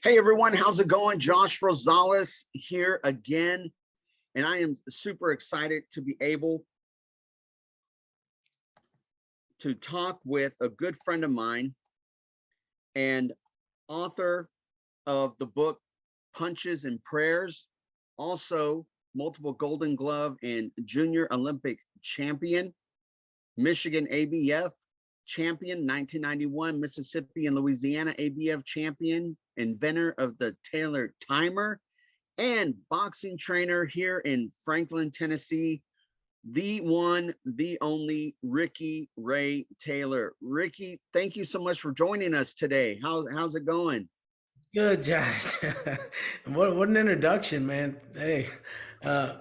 Hey everyone, how's it going? Josh Rosales here again, and I am super excited to be able to talk with a good friend of mine and author of the book Punches and Prayers, also multiple Golden Glove and Junior Olympic champion, Michigan ABF champion, 1991, Mississippi and Louisiana ABF champion, inventor of the Taylor timer, and boxing trainer here in Franklin, Tennessee, the one, the only Ricky Ray Taylor. Ricky, thank you so much for joining us today. How's it going? It's good, Josh. What an introduction, man. Hey, uh,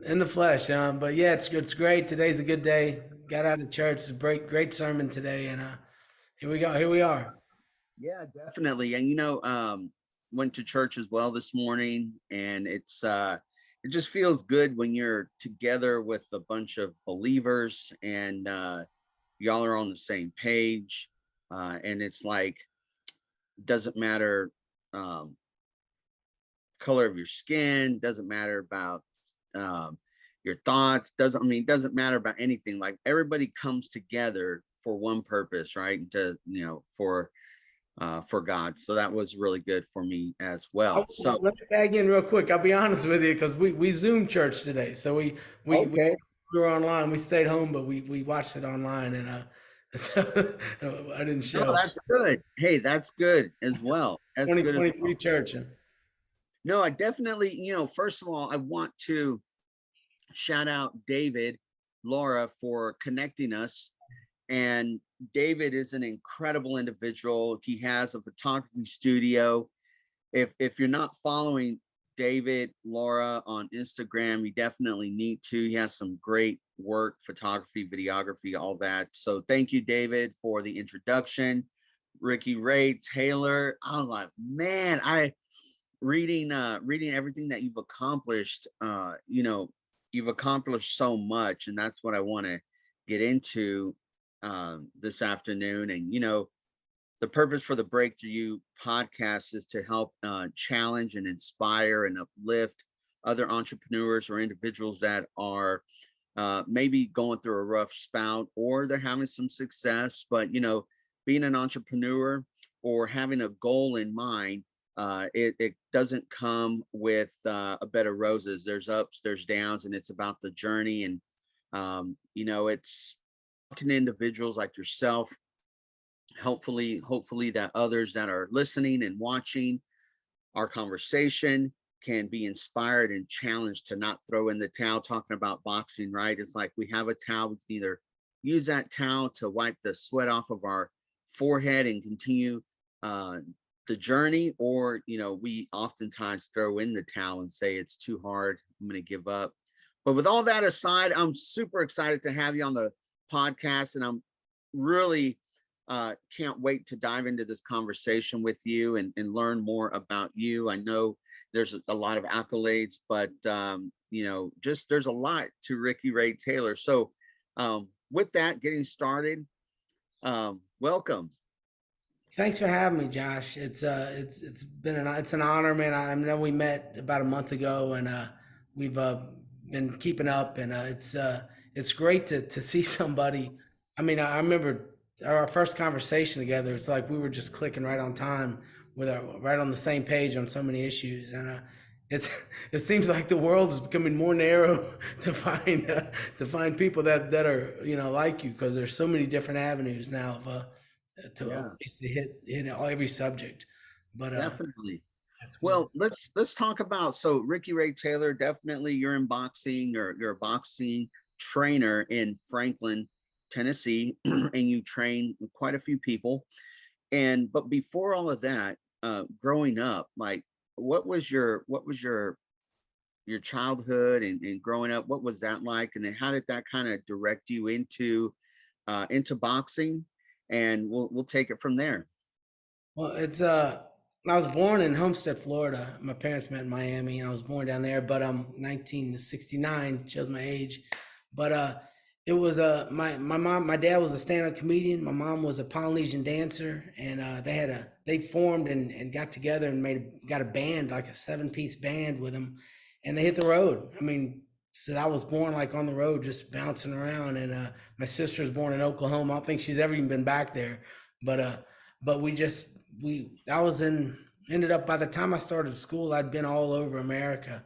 in the flesh. But yeah, it's great. Today's a good day. Got out of church. It's a great sermon today, and here we go. Here we are. Yeah, definitely. And went to church as well this morning, and it just feels good when you're together with a bunch of believers and y'all are on the same page. And it's like doesn't matter um color of your skin, doesn't matter about um your thoughts, doesn't matter about anything. Like everybody comes together for one purpose, right? To for God. So that was really good for me as well. So Let me tag in real quick. I'll be honest with you because we Zoom church today, so we okay. were online. We stayed home, but we watched it online, and so I didn't No, show. that's good. Hey, that's good as well. That's good as 2023 well. church. No, I definitely, first of all, I want to shout out David, Laura for connecting us. And David is an incredible individual. He has a photography studio. If you're not following David, Laura on Instagram, you definitely need to. He has some great work, photography, videography, all that. So thank you, David, for the introduction. Ricky Ray Taylor. I was like, man, I reading everything that you've accomplished. You've accomplished so much, and that's what I want to get into this afternoon. And the purpose for the Break Thru podcast is to help challenge and inspire and uplift other entrepreneurs or individuals that are maybe going through a rough spout, or they're having some success. But being an entrepreneur or having a goal in mind, it doesn't come with a bed of roses. There's ups, there's downs, and it's about the journey. And it's talking to individuals like yourself, hopefully that others that are listening and watching our conversation can be inspired and challenged to not throw in the towel. Talking about boxing, right? It's like we have a towel. We can either use that towel to wipe the sweat off of our forehead and continue the journey, or we oftentimes throw in the towel and say it's too hard, I'm going to give up. But with all that aside, I'm super excited to have you on the podcast, and I'm really can't wait to dive into this conversation with you and learn more about you. I know there's a lot of accolades, but just there's a lot to Ricky Ray Taylor. So with that, getting started, welcome. Thanks for having me, Josh. It's been it's an honor, man. I know we met about a month ago, and we've been keeping up, and it's great to see somebody. I mean, I remember our first conversation together. It's like we were just clicking right on time with right on the same page on so many issues, and it's it seems like the world is becoming more narrow to find people that are like you, because there's so many different avenues now of Yeah, to hit every subject. But definitely. that's good. Well, let's talk about, so Ricky Ray Taylor, definitely you're in boxing, you're a boxing trainer in Franklin, Tennessee, and you train quite a few people. And but before all of that, growing up, like what was your childhood and growing up, what was that like? And then how did that kind of direct you into boxing? And we'll take it from there. Well, it's I was born in Homestead, Florida. My parents met in Miami, and I was born down there. But 1969 shows my age. But It was my dad was a stand-up comedian. My mom was a Polynesian dancer, and they formed and got together and got a band, like a 7-piece band with them, and they hit the road. I mean, so I was born like on the road, just bouncing around, and my sister was born in Oklahoma. I don't think she's ever even been back there, but but we I was in ended up by the time I started school, I'd been all over America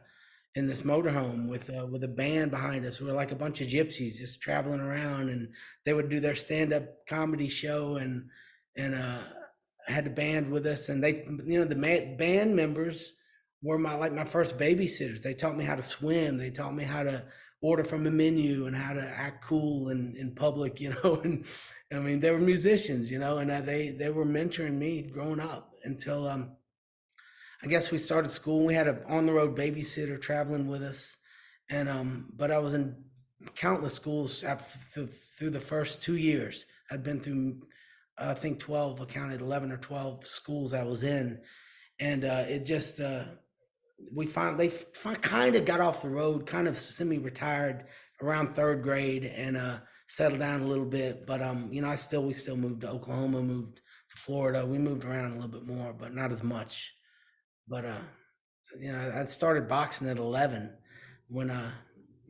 in this motorhome with a band behind us. We were like a bunch of gypsies just traveling around, and they would do their stand up comedy show, and had the band with us, and they, the band members were my first babysitters. They taught me how to swim. They taught me how to order from a menu and how to act cool in public, and I mean they were musicians, and they were mentoring me growing up until I guess we started school and we had an on the road babysitter traveling with us. And but I was in countless schools through the first 2 years. I'd been through I think 12, I counted 11 or 12 schools I was in. And it just they kind of got off the road, kind of semi-retired around third grade, and settled down a little bit. But we still moved to Oklahoma, moved to Florida. We moved around a little bit more, but not as much. But I started boxing at 11 when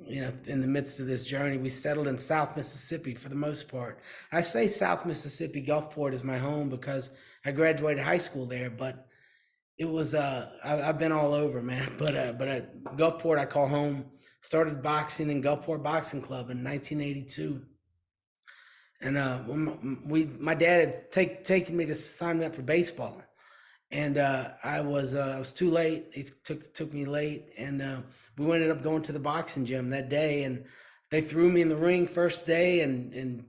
in the midst of this journey, we settled in South Mississippi for the most part. I say South Mississippi, Gulfport is my home because I graduated high school there, but it was I've been all over, man. But Gulfport I call home. Started boxing in Gulfport Boxing Club in 1982. And my dad had taken me to sign me up for baseball, and I was too late. He took me late, and we ended up going to the boxing gym that day, and they threw me in the ring first day, and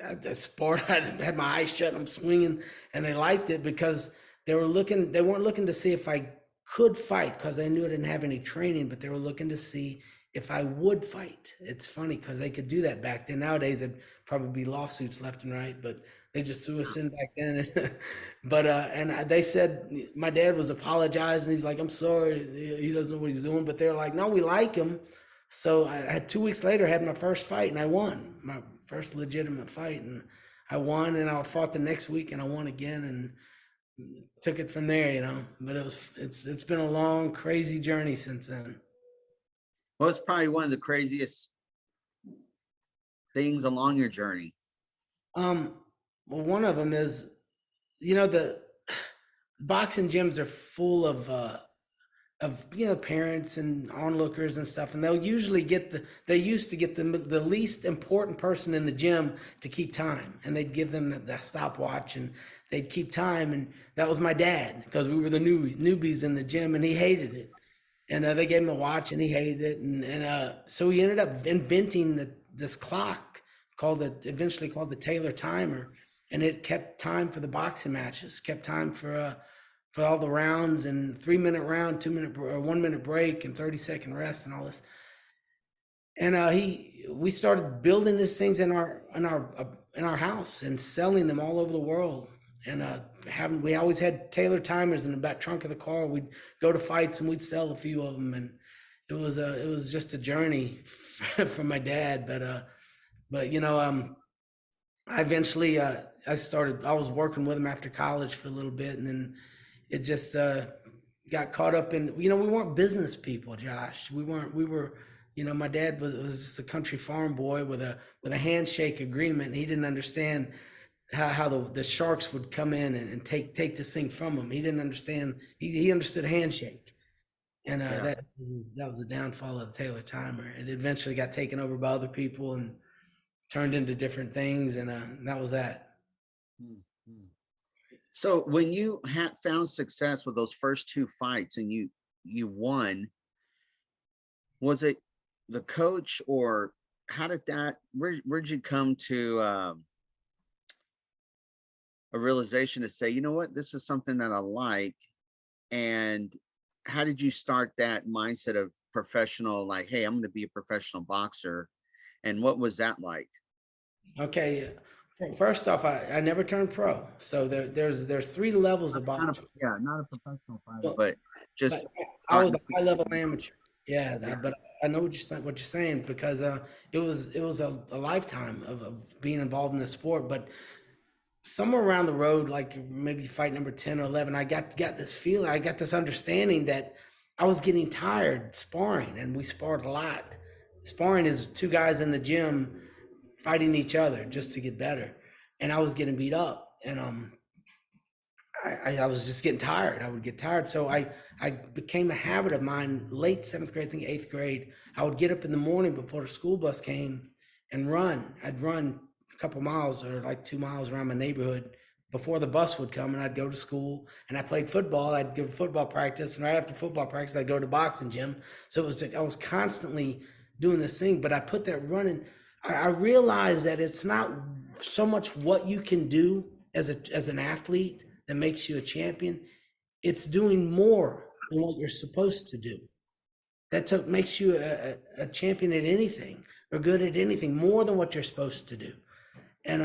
I sparred. I had my eyes shut. I'm swinging, and they liked it because they weren't looking to see if I could fight because they knew I didn't have any training, but they were looking to see if I would fight. It's funny because they could do that back then. Nowadays, there'd probably be lawsuits left and right, but they just threw us in back then. But they said my dad was apologizing. He's like, "I'm sorry, he doesn't know what he's doing." But they're like, "No, we like him." So I had 2 weeks later, I had my first fight, and I won my first legitimate fight, and I won. And I fought the next week, and I won again, and took it from there. But it's been a long, crazy journey since then. Well, it's probably one of the craziest things along your journey. Well, one of them is, the boxing gyms are full of parents and onlookers and stuff, and they'll usually they used to get the least important person in the gym to keep time, and they'd give them the stopwatch, and they'd keep time, and that was my dad because we were the newbies in the gym, and he hated it. And they gave him a watch, and he hated it, and so he ended up inventing this clock eventually called the Taylor timer, and it kept time for the boxing matches, kept time for all the rounds, and 3-minute round, 2-minute or 1-minute break, and 30-second rest, and all this. And we started building these things in our house and selling them all over the world. And we always had Taylor timers in the back trunk of the car. We'd go to fights and we'd sell a few of them, and it was just a journey for my dad. But I eventually I was working with him after college for a little bit, and then it just got caught up in, we weren't business people, Josh. We were, my dad was just a country farm boy with a handshake agreement. He didn't understand how the sharks would come in and take this thing from him. He didn't understand. He understood handshake, and Yeah. that was the downfall of the Taylor timer. It eventually got taken over by other people and turned into different things, and that was that. Mhm. So when you had found success with those first two fights and you won, was it the coach, or how did where'd you come to a realization to say, you know what, this is something that I like? And how did you start that mindset of professional, like, hey, I'm going to be a professional boxer? And what was that like? Okay, first off, I never turned pro, so there's 3 levels of Not a, boxing. yeah, not a professional fighter, Well, but but just I starting was to a feel high like level a amateur. boxer. Yeah, Yeah. but I know what you're saying because it was a lifetime of being involved in the sport. But somewhere around the road, like maybe fight number 10 or 11, I got this feeling, I got this understanding that I was getting tired sparring, and we sparred a lot. Sparring is two guys in the gym fighting each other just to get better, and I was getting beat up, and I was just getting tired. I would get tired. So I became a habit of mine late seventh grade, I think eighth grade. I would get up in the morning before the school bus came and run. I'd run a couple miles or like 2 miles around my neighborhood before the bus would come, and I'd go to school, and I played football. I'd go to football practice, and right after football practice, I'd go to boxing gym. So it was I was constantly doing this thing, but I put that running. I realized that it's not so much what you can do as an athlete that makes you a champion. It's doing more than what you're supposed to do. Makes you a champion at anything or good at anything more than what you're supposed to do. And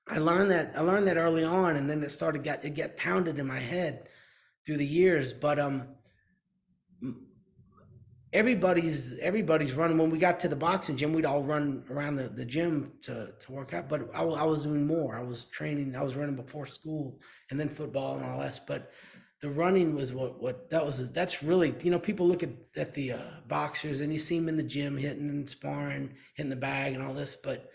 I learned that early on, and then it got pounded in my head through the years. But everybody's running. When we got to the boxing gym, we'd all run around the gym to work out. But I was doing more. I was training. I was running before school, and then football and all that. But the running was that's really, people look at the boxers, and you see them in the gym hitting and sparring, hitting the bag and all this, but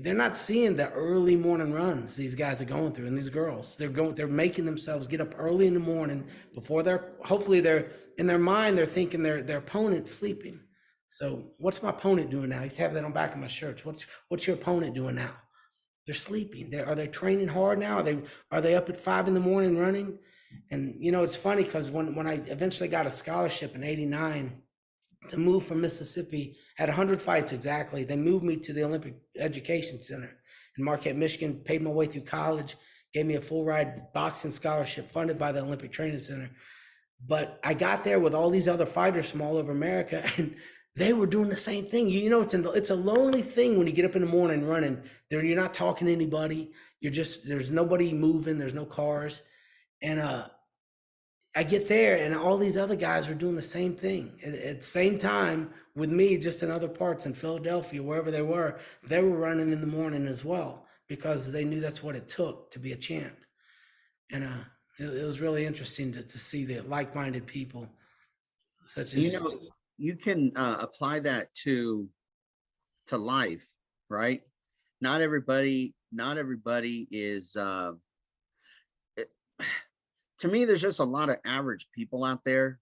they're not seeing the early morning runs these guys are going through, and these girls, they're making themselves get up early in the morning before hopefully they're in their mind, they're thinking their opponent's sleeping. So what's my opponent doing now? I used to have that on back of my shirts. What's your opponent doing now? They're sleeping. Are they training hard now? Are they up at 5 in the morning running? And it's funny because when I eventually got a scholarship in '89 to move from Mississippi, had 100 fights exactly. They moved me to the Olympic Education Center in Marquette, Michigan, paid my way through college, gave me a full ride boxing scholarship funded by the Olympic Training Center. But I got there with all these other fighters from all over America, and they were doing the same thing. It's a lonely thing when you get up in the morning running. You're not talking to anybody. There's nobody moving. There's no cars, and I get there, and all these other guys were doing the same thing at the same time with me, just in other parts in Philadelphia, wherever they were. They were running in the morning as well because they knew that's what it took to be a champ. And it was really interesting to see the like-minded people such as You yourself. know, you can apply that to life, right? Not everybody is it, to me, there's just a lot of average people out there.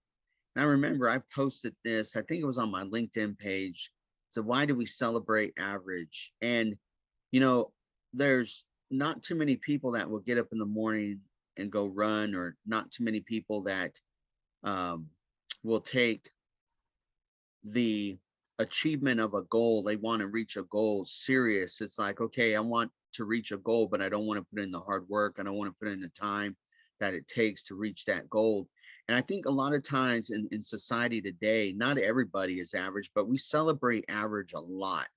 And I remember I posted this, I think it was on my LinkedIn page. So why do we celebrate average? And you know, there's not too many people that will get up in the morning and go run, or not too many people that um, will take the achievement of a goal. They want to reach a goal serious. It's like, okay, I want to reach a goal, but I don't want to put in the hard work. I don't want to put in the time that it takes to reach that goal. And I think a lot of times in society today, not everybody is average, but we celebrate average a lot.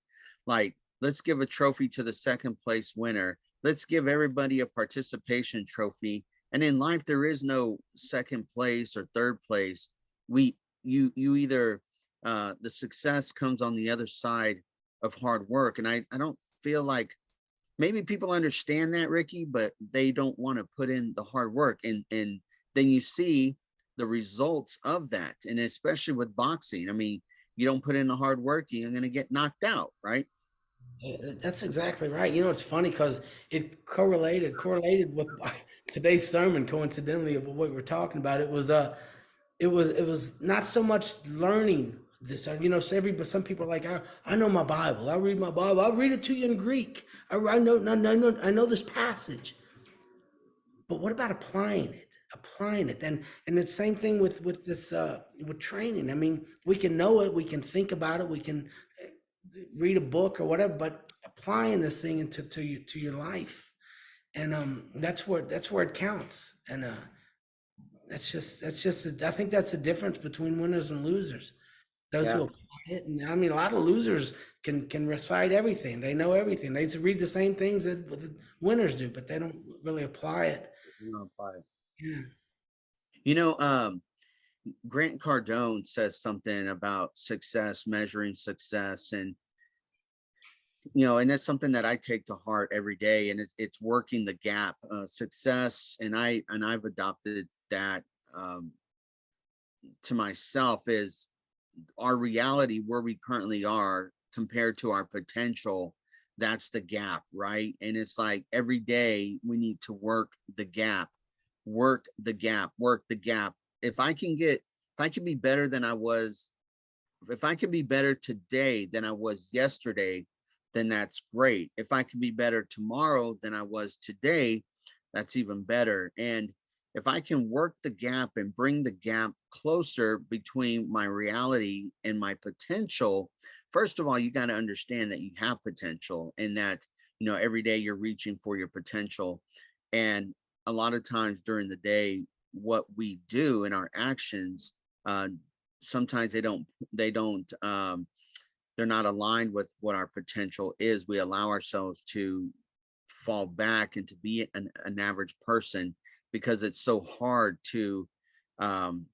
Like, let's give a trophy to the second place winner. Let's give everybody a participation trophy. And in life, there is no second place or third place. You either the success comes on the other side of hard work. And I don't feel like, maybe people understand that, Ricky, but they don't want to put in the hard work. And then you see the results of that. And especially with boxing, I mean, you don't put in the hard work, you're going to get knocked out, right? That's exactly right. It's funny because it correlated with today's sermon. Coincidentally, of what we're talking about, it was not so much learning this. But some people are like, I know my Bible. I read my Bible. I read it to you in Greek. I know this passage. But what about applying it? Applying it, and it's the same thing with this with training. I mean, we can know it, we can think about it, we can read a book or whatever, but applying this thing to your life, and that's where it counts. And that's just I think that's the difference between winners and losers. Those Yeah. who apply it, and I mean, a lot of losers can recite everything. They know everything. They read the same things that the winners do, but they don't really apply it. You know, apply it. Yeah. You know, um, Grant Cardone says something about success, measuring success, and and that's something that I take to heart every day, and it's working the gap, success, and I've adopted that um, to myself is our reality where we currently are compared to our potential. That's the gap, right? And it's like every day we need to work the gap, work the gap, work the gap. If I can be better than I was, if I can be better today than I was yesterday, then that's great. If I can be better tomorrow than I was today, that's even better. And if I can work the gap and bring the gap closer between my reality and my potential, first of all, you got to understand that you have potential and that, every day you're reaching for your potential. And a lot of times during the day, what we do in our actions, uh, sometimes they're not aligned with what our potential is. We allow ourselves to fall back and to be an average person because it's so hard to um,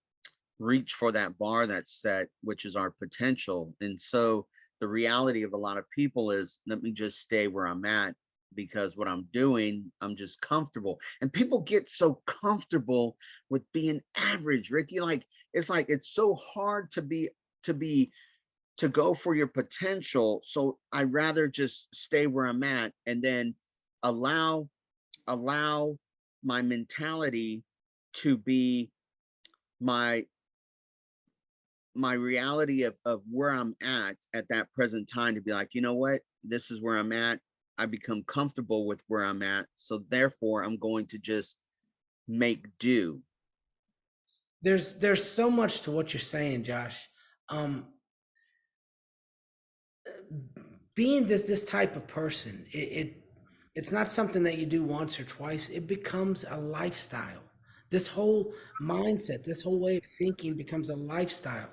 reach for that bar that's set, which is our potential. And so the reality of a lot of people is, let me just stay where I'm at because what I'm doing, I'm just comfortable. And people get so comfortable with being average, Ricky. Like it's so hard to be to go for your potential. So I rather just stay where I'm at and then allow allow my mentality to be my reality of where I'm at that present time, to be like, you know what, this is where I'm at. I become comfortable with where I'm at. So therefore I'm going to just make do. There's so much to what you're saying, Josh. Um, being this type of person, it's not something that you do once or twice. It becomes a lifestyle. This whole mindset, this whole way of thinking becomes a lifestyle.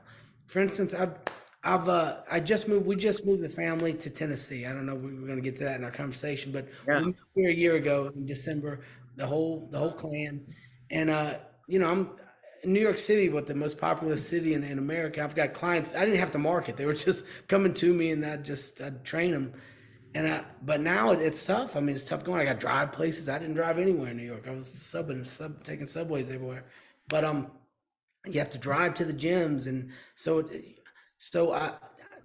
For instance, I just moved. We just moved the family to Tennessee. I don't know. We were going to get to that in our conversation, but we Yeah. moved here a year ago in December. The whole clan, and I'm in New York City, what the most populous city in America. I've got clients. I didn't have to market; they were just coming to me, and I'd train them. But now it's tough. I mean, it's tough going. I got to drive places. I didn't drive anywhere in New York. I was taking subways everywhere. But you have to drive to the gyms, and so I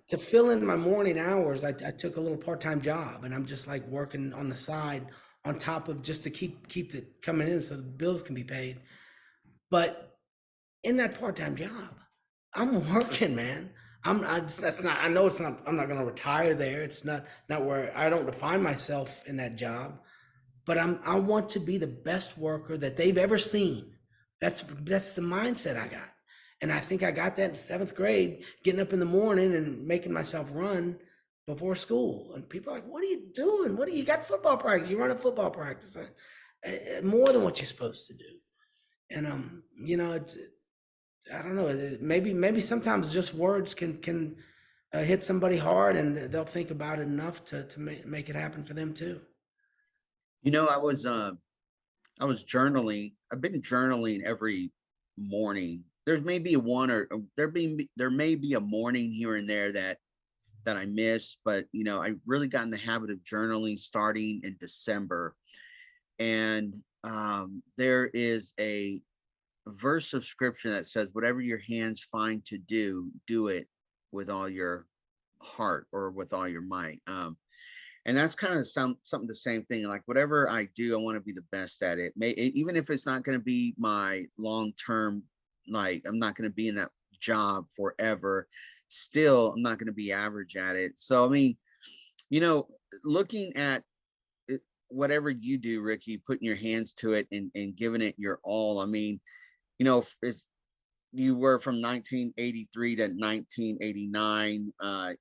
to fill in my morning hours, I took a little part-time job, and I'm just like working on the side on top of just to keep it coming in so the bills can be paid. But in that part-time job, I'm working, man. That's not. I know it's not. I'm not going to retire there. It's not where I don't define myself in that job. But I want to be the best worker that they've ever seen. That's the mindset I got, and I think I got that in seventh grade, getting up in the morning and making myself run before school. And people are like, "What are you doing? What do you got football practice? You run a football practice, more than what you're supposed to do." And it's I don't know. Maybe sometimes just words can hit somebody hard, and they'll think about it enough to make it happen for them too. You know, I was journaling. I've been journaling every morning. There's maybe a one or there may be a morning here and there that I miss, but I really got in the habit of journaling starting in December. And there is a verse of scripture that says, "Whatever your hands find to do, do it with all your heart or with all your might." And that's kind of something the same thing. Like whatever I do, I want to be the best at it. Even if it's not going to be my long term, like I'm not going to be in that job forever. Still, I'm not going to be average at it. So I mean, you know, looking at whatever you do, Ricky, putting your hands to it and giving it your all. I mean, it's you were from 1983 to 1989.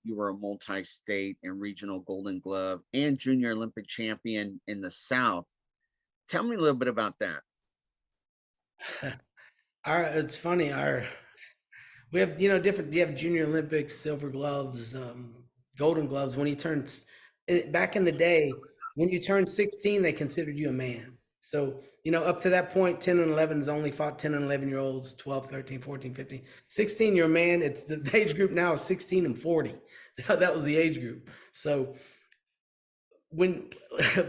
You were a multi-state and regional Golden Glove and Junior Olympic champion in the South. Tell me a little bit about that. It's funny. We have different. You have Junior Olympics, silver gloves, golden gloves. When you turn back in the day, when you turned 16, they considered you a man. So, up to that point, 10 and 11 has only fought 10 and 11-year-olds, 12, 13, 14, 15. 16, you're a man. It's the age group now is 16 and 40. That was the age group. So when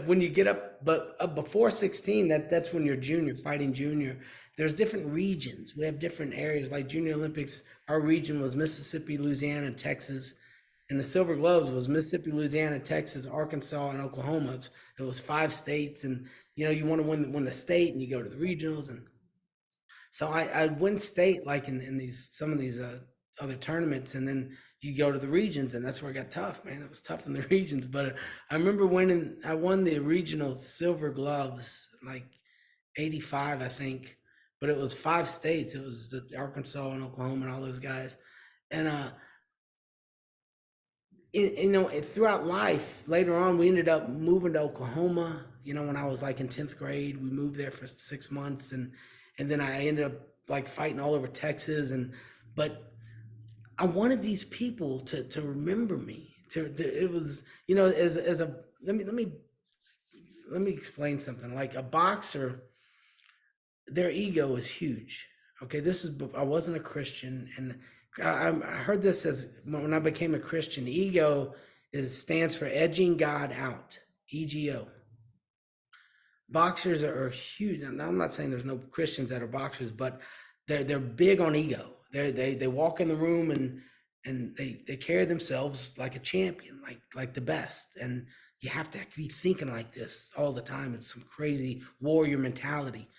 when you get up, but up before 16, that's when you're junior, fighting junior. There's different regions. We have different areas. Like Junior Olympics, our region was Mississippi, Louisiana, and Texas. And the Silver Gloves was Mississippi, Louisiana, Texas, Arkansas, and Oklahoma. It was 5 states, and you want to win the state, and you go to the regionals. And so I win state like in these some of these other tournaments, and then you go to the regions, and that's where it got tough, man. It was tough in the regions, but I remember winning. I won the regional Silver Gloves like '85, I think, but it was 5 states. It was the Arkansas and Oklahoma and all those guys, and throughout life, later on, we ended up moving to Oklahoma. When I was like in 10th grade, we moved there for 6 months, and then I ended up like fighting all over Texas. But I wanted these people to remember me. It was, as a let me explain something. Like a boxer, their ego is huge. Okay, I wasn't a Christian, and I heard this as when I became a Christian. Ego stands for edging God out. EGO. Boxers are huge. And I'm not saying there's no Christians that are boxers, but they're big on ego. They walk in the room and they carry themselves like a champion, like the best. And you have to be thinking like this all the time. It's some crazy warrior mentality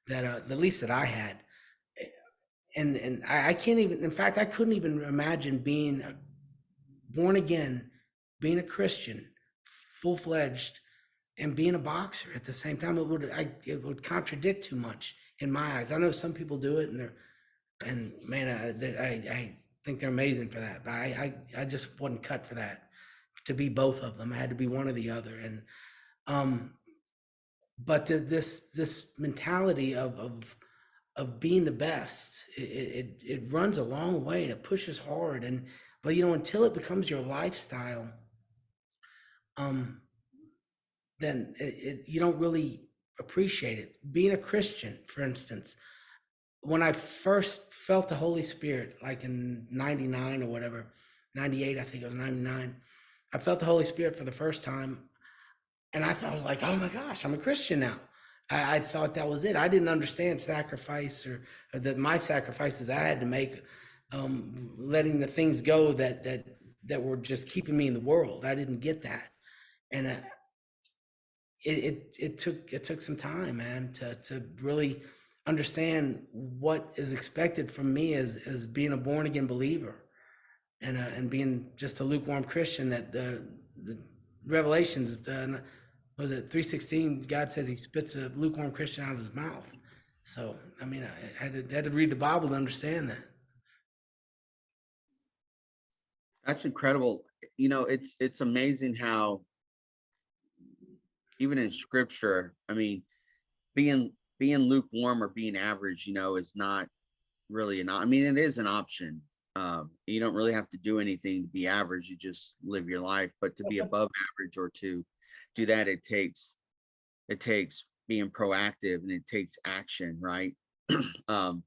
that at least that I had. And I can't even, in fact, I couldn't even imagine being born again, being a Christian, full fledged, and being a boxer at the same time. It would contradict too much in my eyes. I know some people do it, and man, I think they're amazing for that. But I just wasn't cut for that, to be both of them. I had to be one or the other. And but this mentality of being the best, it runs a long way. It pushes hard, and but until it becomes your lifestyle, then you don't really appreciate it. Being a Christian, for instance, when I first felt the Holy Spirit, like in '99 or whatever, '98, I think it was '99, I felt the Holy Spirit for the first time, and I was like, oh my gosh, I'm a Christian now. I thought that was it. I didn't understand sacrifice or that my sacrifices I had to make, letting the things go that were just keeping me in the world. I didn't get that, and it took some time, man, to really understand what is expected from me as being a born again believer, and being just a lukewarm Christian. That the Revelations, was it 3:16? God says He spits a lukewarm Christian out of His mouth. So I mean, I had to read the Bible to understand that. That's incredible. It's amazing how even in scripture, I mean, being lukewarm or being average, is not really I mean, it is an option. You don't really have to do anything to be average. You just live your life. But to be above average or to do that, it takes being proactive, and it takes action, right? um,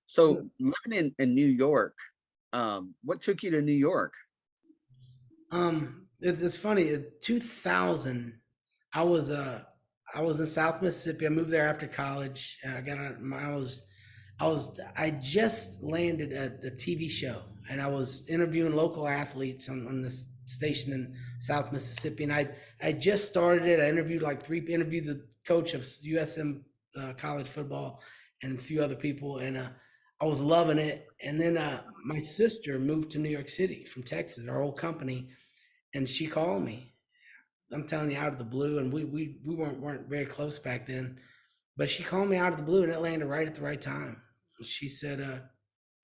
so living in New York, what took you to New York? It's funny. In 2000, I was uh I was in South Mississippi. I moved there after college. I just landed at the TV show, and I was interviewing local athletes on this station in South Mississippi. And I just started it. I interviewed the coach of USM college football and a few other people, and I was loving it. And then my sister moved to New York City from Texas, our old company, and she called me. I'm telling you, out of the blue, and we weren't very close back then, but she called me out of the blue, and it landed right at the right time. She said,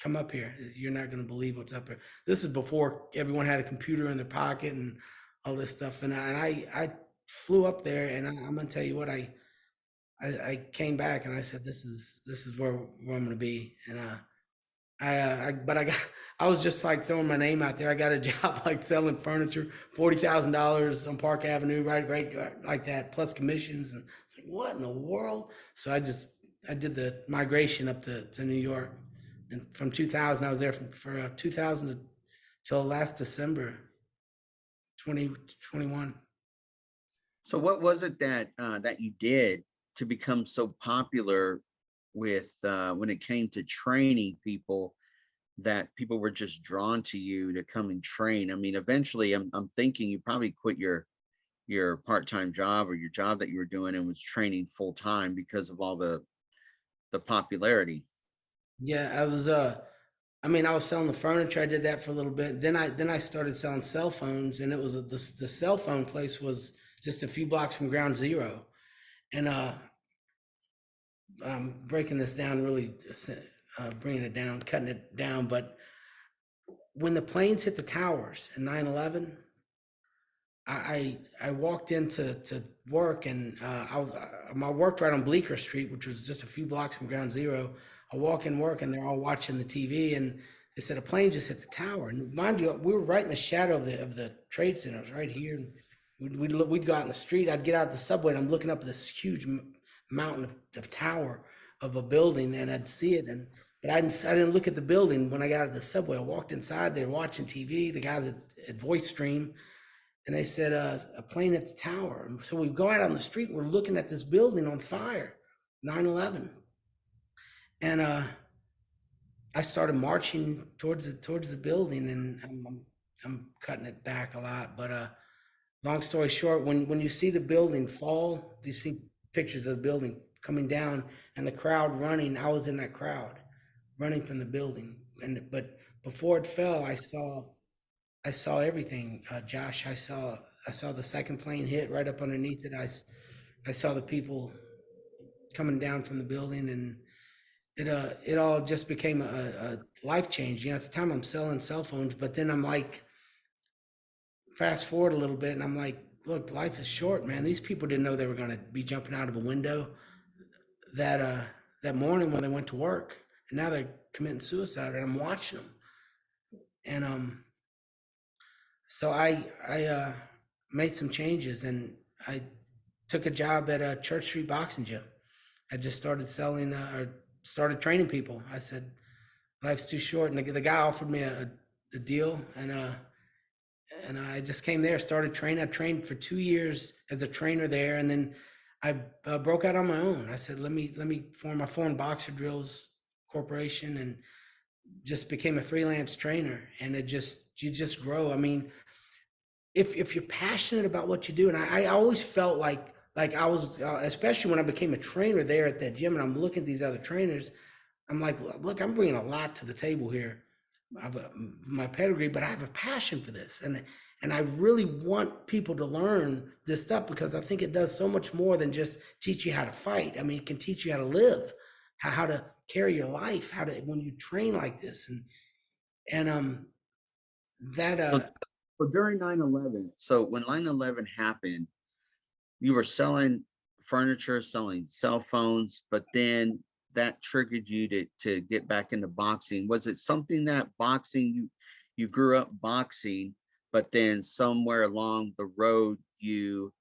"Come up here. You're not going to believe what's up here." This is before everyone had a computer in their pocket and all this stuff. And I flew up there, and I'm going to tell you what, I came back and I said, "This is where I'm going to be." And But I was just like throwing my name out there. I got a job like selling furniture, $40,000 on Park Avenue, right, like that, plus commissions. And it's like, what in the world? So I did the migration up to New York, and from 2000, I was there for 2000 till last December, 2021. So what was it that that you did to become so popular with when it came to training people, that people were just drawn to you to come and train? I mean, eventually I'm thinking you probably quit your part-time job or your job that you were doing and was training full time because of all the popularity. Yeah, I mean, I was selling the furniture. I did that for a little bit. Then I started selling cell phones, and it was the cell phone place was just a few blocks from Ground Zero. And I'm breaking this down really, bringing it down, cutting it down. But when the planes hit the towers in 9/11, I walked into to work, and I worked right on Bleecker Street, which was just a few blocks from Ground Zero. I walk in work, and they're all watching the TV, and they said a plane just hit the tower. And mind you, we were right in the shadow of the trade centers, right here. And we'd go out in the street. I'd get out the subway, and I'm looking up at this huge mountain of tower of a building, and I'd see it. And but I didn't look at the building when I got out of the subway. I walked inside. They were watching TV. The guys at Voice Stream, and they said a plane at the tower. And so we go out on the street, and we're looking at this building on fire, 9/11. And I started marching towards the building, and I'm cutting it back a lot. But long story short, when you see the building fall, you see pictures of the building coming down and the crowd running. I was in that crowd running from the building. And but before it fell, I saw everything, Josh. I saw the second plane hit right up underneath it. I saw the people coming down from the building, and it all just became a life change. You know, at the time I'm selling cell phones, but then I'm like, fast forward a little bit, and I'm like, look, life is short, man. These people didn't know they were going to be jumping out of a window that morning when they went to work, and now they're committing suicide, and I'm watching them. And so I made some changes, and I took a job at a Church Street boxing gym. I just started selling or started training people. I said, life's too short. And the guy offered me a deal, and I just came there, started training. I trained for 2 years as a trainer there, and then I broke out on my own. I said, let me form my Foreign Boxer Drills Corporation, and just became a freelance trainer. And you just grow. I mean, if you're passionate about what you do, and I always felt like I was, especially when I became a trainer there at that gym, and I'm looking at these other trainers, I'm like, look, I'm bringing a lot to the table here. My pedigree, but I have a passion for this, and I really want people to learn this stuff, because I think it does so much more than just teach you how to fight. I mean, it can teach you how to live, how to carry your life, how to when you train like this, and that So, so during 9/11, so when 9/11 happened, you were selling furniture, selling cell phones, but then that triggered you to get back into boxing. Was it something that boxing you grew up boxing, but then somewhere along the road you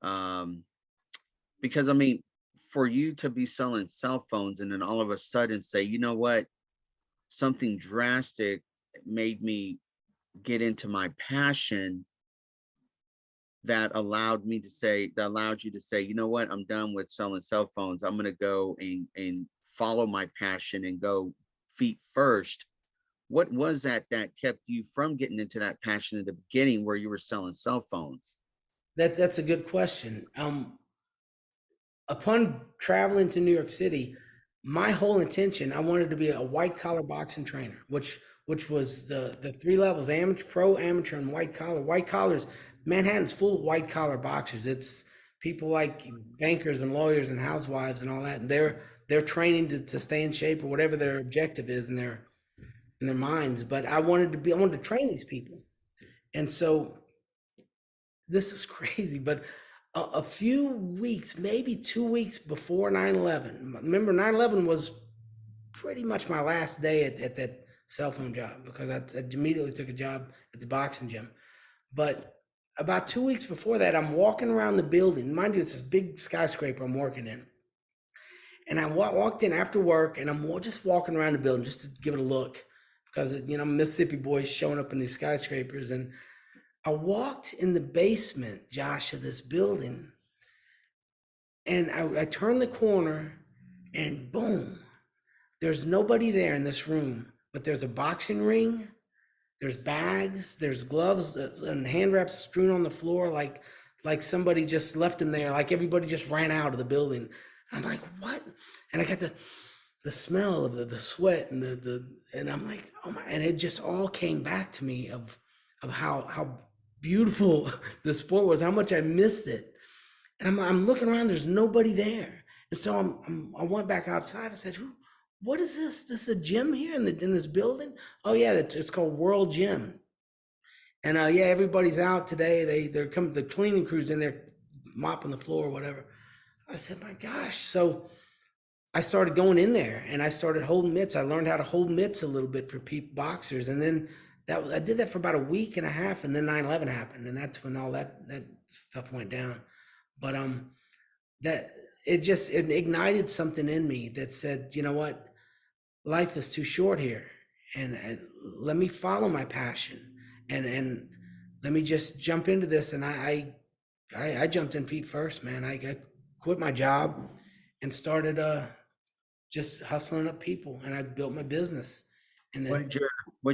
um because I mean, for you to be selling cell phones and then all of a sudden say, you know what, something drastic made me get into my passion, that allowed you to say, you know what, I'm done with selling cell phones. I'm going to go and follow my passion and go feet first. What was that that kept you from getting into that passion at the beginning where you were selling cell phones? that's a good question. Upon traveling to New York City, my whole intention, I wanted to be a white collar boxing trainer, which was the three levels: amateur, pro, amateur, and white collar. White collars, Manhattan's full of white collar boxers. It's people like bankers and lawyers and housewives and all that. And they're training to stay in shape or whatever their objective is in their minds. But I wanted to train these people. And so this is crazy, but a few weeks, maybe 2 weeks before 9/11. Remember, 9/11 was pretty much my last day at that cell phone job, because I immediately took a job at the boxing gym. But about 2 weeks before that, I'm walking around the building. Mind you, it's this big skyscraper I'm working in. And I walked in after work, and I'm just walking around the building just to give it a look, because I'm a Mississippi boy showing up in these skyscrapers. And I walked in the basement, Josh, of this building, and I turned the corner, and boom, there's nobody there in this room, but there's a boxing ring, there's bags, there's gloves and hand wraps strewn on the floor, like somebody just left them there, like everybody just ran out of the building. I'm like, what? And I got the smell of the sweat and and I'm like, oh my, and it just all came back to me of how beautiful the sport was, how much I missed it. And I'm looking around, there's nobody there. And so I went back outside. I said, what is this? This is a gym here in this building? Oh yeah, it's called World Gym. And yeah, everybody's out today. They're coming, the cleaning crew's in there mopping the floor or whatever. I said, my gosh. So I started going in there and I started holding mitts. I learned how to hold mitts a little bit for boxers. And then I did that for about a week and a half, and then 9/11 happened, and that's when all that stuff went down. But that it ignited something in me that said, you know what, life is too short here, and let me follow my passion, and let me just jump into this. And I jumped in feet first, man. I quit my job and started just hustling up people, and I built my business. And What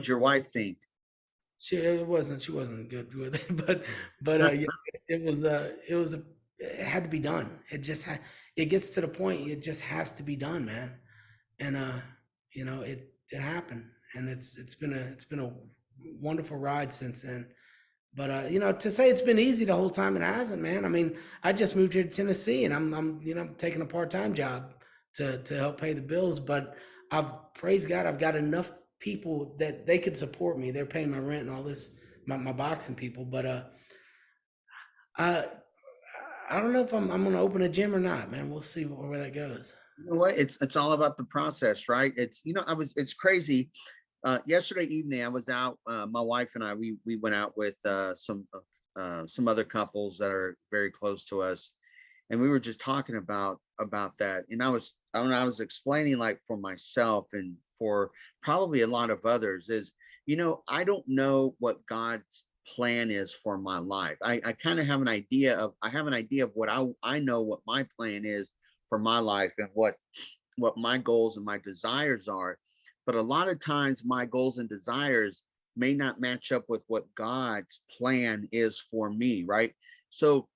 did your wife think? she wasn't good with it, but yeah, it had to be done. It gets to the point, it just has to be done, man. And it happened, and it's been a wonderful ride since then. But to say it's been easy the whole time, it hasn't, man. I mean, I just moved here to Tennessee, and I'm taking a part-time job to help pay the bills. But praise God, I've got enough people that they could support me. They're paying my rent and all this, my boxing people. But I I don't know if I'm going to open a gym or not, man. We'll see where that goes. You know what? It's all about the process, right? It's crazy. Yesterday evening, I was out. My wife and I, we went out with some other couples that are very close to us, and we were just talking about that. And I was explaining, like, for myself and for probably a lot of others, is, I don't know what God's plan is for my life. I kind of have an idea of what I know what my plan is for my life, and what my goals and my desires are. But a lot of times my goals and desires may not match up with what God's plan is for me, right? So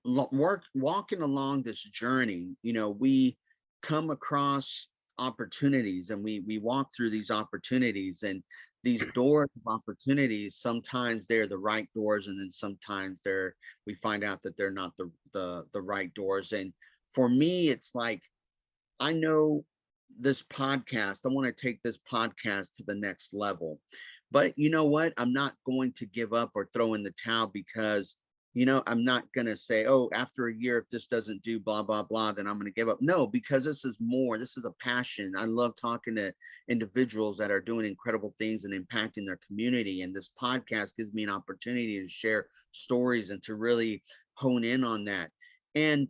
walking along this journey, we come across opportunities, and we walk through these opportunities, and these doors of opportunities, sometimes they're the right doors, and then sometimes we find out that they're not the right doors. And for me, it's like, I know this podcast, I want to take this podcast to the next level. But you know what? I'm not going to give up or throw in the towel, because, I'm not going to say, oh, after a year, if this doesn't do blah, blah, blah, then I'm going to give up. No, because this is a passion. I love talking to individuals that are doing incredible things and impacting their community. And this podcast gives me an opportunity to share stories and to really hone in on that. And,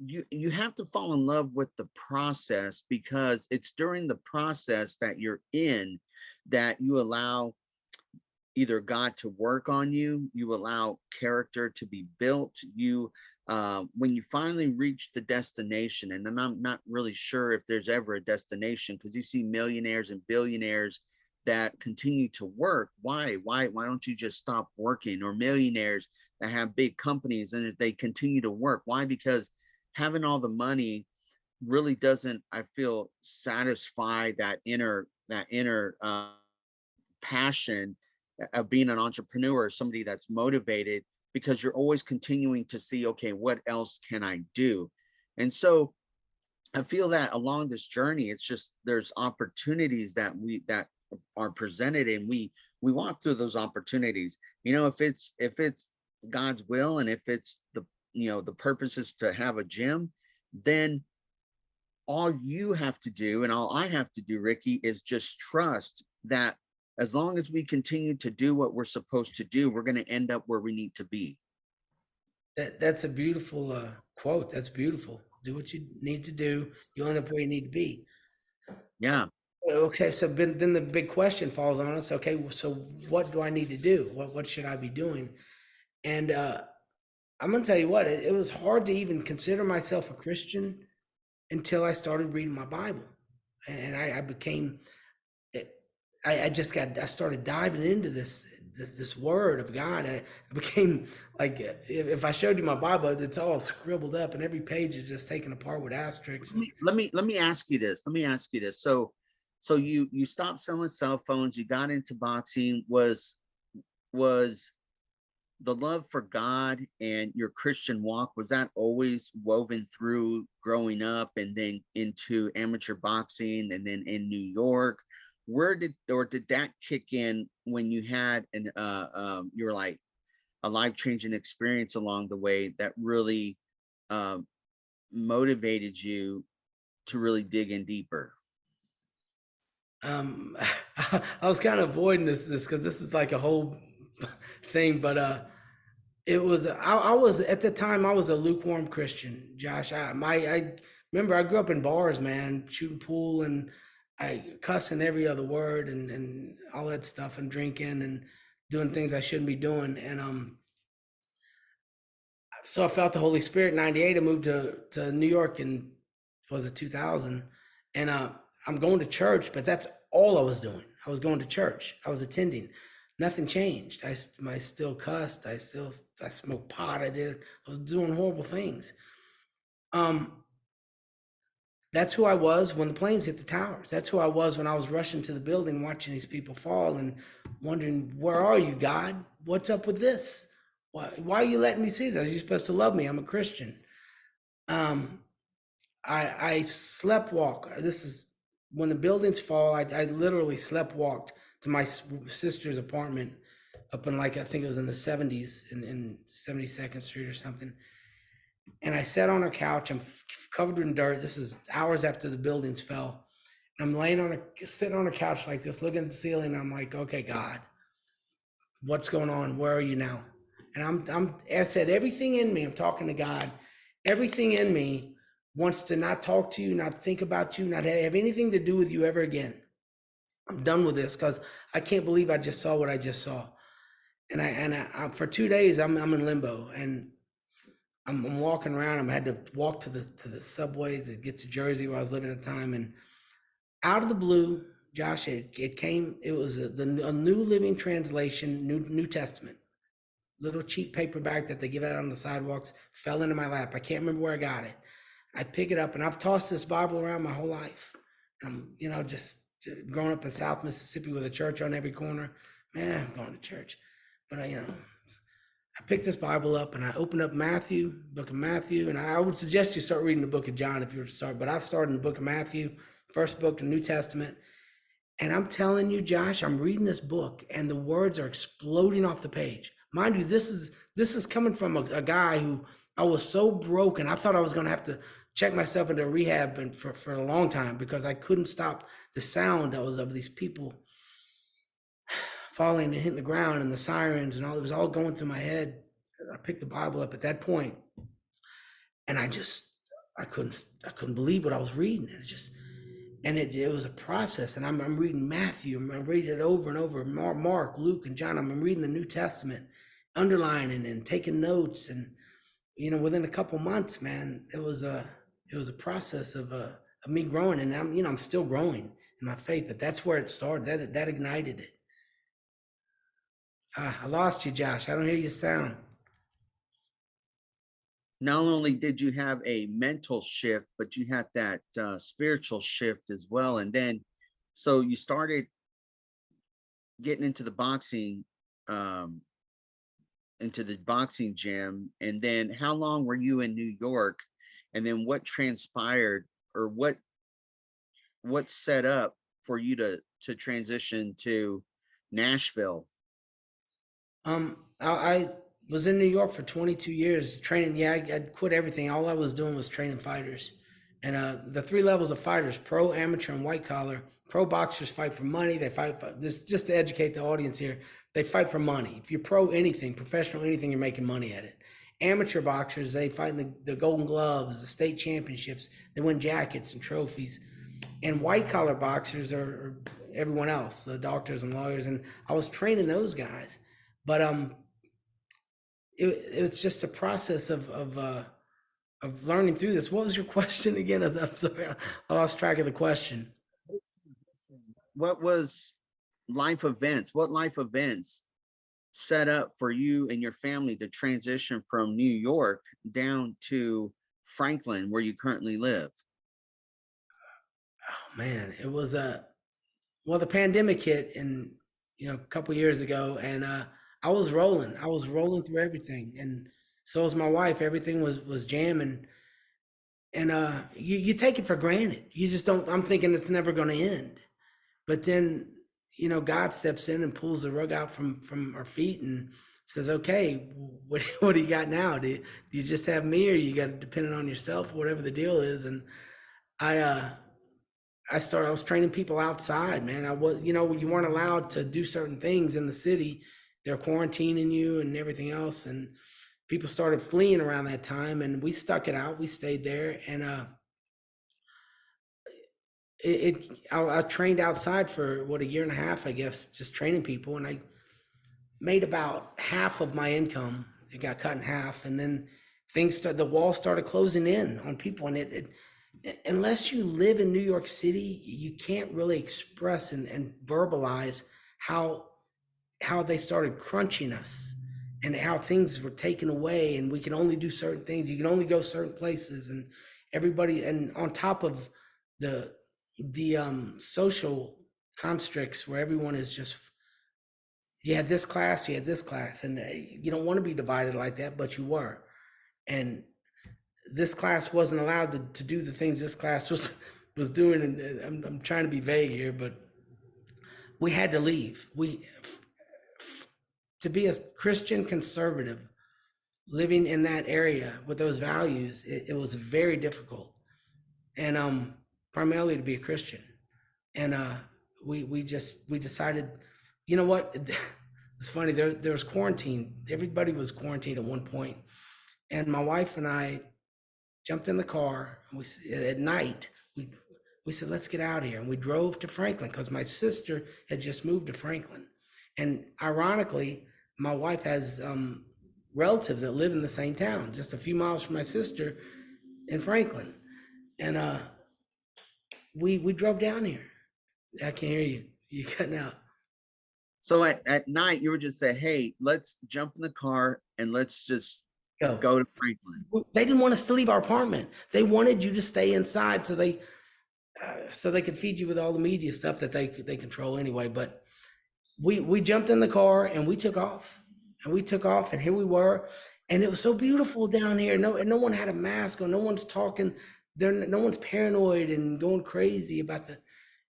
you have to fall in love with the process, because it's during the process that you're in that you allow either God to work on you, you allow character to be built. When you finally reach the destination, and I'm not really sure if there's ever a destination, because you see millionaires and billionaires that continue to work. Why don't you just stop working? Or millionaires that have big companies and they continue to work. Why? Because having all the money really doesn't, I feel, satisfy that inner passion of being an entrepreneur, or somebody that's motivated, because you're always continuing to see, okay, what else can I do? And so I feel that along this journey, it's just, there's opportunities that are presented, and we walk through those opportunities. If it's God's will, and if it's the purpose is to have a gym, then all you have to do and all I have to do, Ricky, is just trust that as long as we continue to do what we're supposed to do, we're going to end up where we need to be. That's a beautiful quote. That's beautiful. Do what you need to do. You'll end up where you need to be. Yeah. Okay, so then the big question falls on us. Okay, so what do I need to do? What should I be doing? And I'm gonna tell you what, it was hard to even consider myself a Christian until I started reading my Bible, and I became, I started diving into this word of God. I became like, if I showed you my Bible, it's all scribbled up, and every page is just taken apart with asterisks. Let me ask you this. Let me ask you this. So you stopped selling cell phones, you got into boxing. Was the love for God and your Christian walk, was that always woven through growing up and then into amateur boxing and then in New York? Where did that kick in when you had you were like a life-changing experience along the way that really um motivated you to really dig in deeper? Um, I was kind of avoiding this because this is like a whole thing, but it was I was at the time I was a lukewarm Christian, Josh. I remember I grew up in bars, man, shooting pool and I cussing every other word and all that stuff and drinking and doing things I shouldn't be doing. And so I felt the Holy Spirit in '98. I moved to New York in, was it 2000, and I'm going to church, but that's all I was doing. I was going to church. I was attending. Nothing changed. I still cussed. I smoked pot. I was doing horrible things. Um, that's who I was when the planes hit the towers. That's who I was when I was rushing to the building, watching these people fall and wondering, where are you, God? What's up with this? Why are you letting me see this? You're supposed to love me. I'm a Christian. Um, I slept walk. This is when the buildings fall. I literally slept walked to my sister's apartment up in, like, I think it was in the 70s in 72nd Street or something. And I sat on her couch. I'm covered in dirt. This is hours after the buildings fell. And I'm laying on a sitting on a couch like this, looking at the ceiling. And I'm like, okay, God, what's going on? Where are you now? And I said, everything in me, I'm talking to God, everything in me wants to not talk to you, not think about you, not have anything to do with you ever again. I'm done with this because I can't believe I just saw what I just saw. And I for 2 days, I'm in limbo, and I'm walking around. I had to walk to the subway to get to Jersey where I was living at the time. And out of the blue, Josh, it came. It was a New Living Translation, New Testament, little cheap paperback that they give out on the sidewalks, fell into my lap. I can't remember where I got it. I pick it up, and I've tossed this Bible around my whole life. I'm, just growing up in South Mississippi with a church on every corner. Man, I'm going to church. But I picked this Bible up and I opened up Matthew, book of Matthew, and I would suggest you start reading the book of John if you were to start. But I've started in the book of Matthew, first book, the New Testament. And I'm telling you, Josh, I'm reading this book and the words are exploding off the page. Mind you, this is coming from a guy who, I was so broken. I thought I was going to have to check myself into rehab for a long time because I couldn't stop the sound that was of these people falling and hitting the ground and the sirens and all. It was all going through my head. I picked the Bible up at that point, and I couldn't believe what I was reading. It was a process. And I'm reading Matthew. I'm reading it over and over. Mark, Luke, and John. I'm reading the New Testament, underlining and taking notes. And within a couple months, man, it was a process of me growing. And I'm still growing in my faith. But that's where it started. That ignited it. I lost you, Josh. I don't hear you sound. Not only did you have a mental shift, but you had that spiritual shift as well. And then, so you started getting um, into the boxing gym. And then how long were you in New York? And then what transpired, or what set up for you to transition to Nashville? I was in New York for 22 years training. Yeah, I quit everything. All I was doing was training fighters, And the three levels of fighters: pro, amateur, and white collar. Pro boxers fight for money. They fight this, just to educate the audience here. They fight for money. If you're pro anything, professional anything, you're making money at it. Amateur boxers, they fight in the Golden Gloves, the state championships. They win jackets and trophies. And white collar boxers are everyone else, the doctors and lawyers. And I was training those guys, but it's just a process of learning through this. What was your question again? I'm sorry, I lost track of the question. What was what life events set up for you and your family to transition from New York down to Franklin, where you currently live? Oh man, it was a well, the pandemic hit and a couple years ago, and I was rolling. I was rolling through everything, and so was my wife. Everything was jamming, and you take it for granted. You just don't. I'm thinking it's never going to end, but then God steps in and pulls the rug out from our feet and says, "Okay, what do you got now? Do you just have me, or you got to depend on yourself, whatever the deal is?" And I I was training people outside, man. I was, you weren't allowed to do certain things in the city. They're quarantining you and everything else. And people started fleeing around that time, and we stuck it out. We stayed there. And I trained outside for a year and a half, I guess, just training people. And I made about half of my income. It got cut in half. And then the wall started closing in on people. And unless you live in New York City, you can't really express and verbalize how they started crunching us and how things were taken away, and we can only do certain things. You can only go certain places, and everybody, and on top of the social constructs where everyone is just, you had this class, and you don't want to be divided like that, but you were. And this class wasn't allowed to do the things this class was doing, and I'm trying to be vague here, but we had to leave. To be a Christian conservative living in that area with those values, it was very difficult, and primarily to be a Christian. And we decided, you know what? It's funny. There was quarantine. Everybody was quarantined at one point, and my wife and I jumped in the car, and at night we said, let's get out of here. And we drove to Franklin because my sister had just moved to Franklin. And ironically, my wife has relatives that live in the same town, just a few miles from my sister in Franklin. And we drove down here. I can't hear you. You're cutting out. So at night, you were just say, hey, let's jump in the car and let's just go to Franklin. They didn't want us to leave our apartment. They wanted you to stay inside so they could feed you with all the media stuff that they control anyway. But we jumped in the car and we took off, and here we were, and it was so beautiful down here. No one had a mask on. No one's talking. No one's paranoid and going crazy about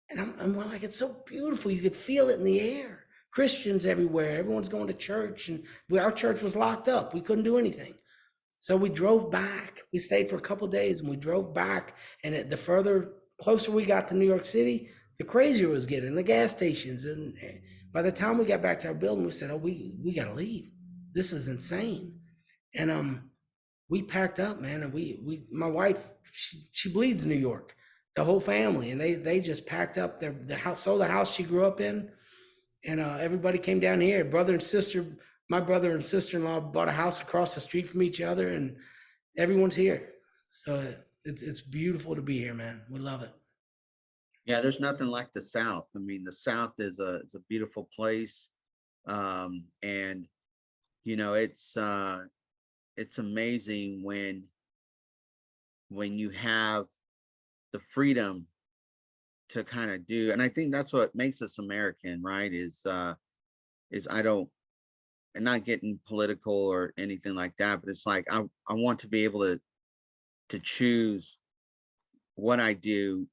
and we're like, it's so beautiful. You could feel it in the air. Christians everywhere. Everyone's going to church, and our church was locked up. We couldn't do anything. So we drove back. We stayed for a couple of days, and we drove back. And the closer we got to New York City, the crazier it was getting. The gas stations, and by the time we got back to our building, we said, "Oh, we got to leave. This is insane." And we packed up, man. And my wife, she bleeds New York, the whole family, and they just packed up their house, sold the house she grew up in, and everybody came down here. My brother and sister-in-law bought a house across the street from each other, and everyone's here. So it's beautiful to be here, man. We love it. Yeah, there's nothing like the South. I mean, the South is a beautiful place, and it's amazing when you have the freedom to kind of do, and I think that's what makes us American, right? Is and not getting political or anything like that, but it's like I want to be able to choose what I do.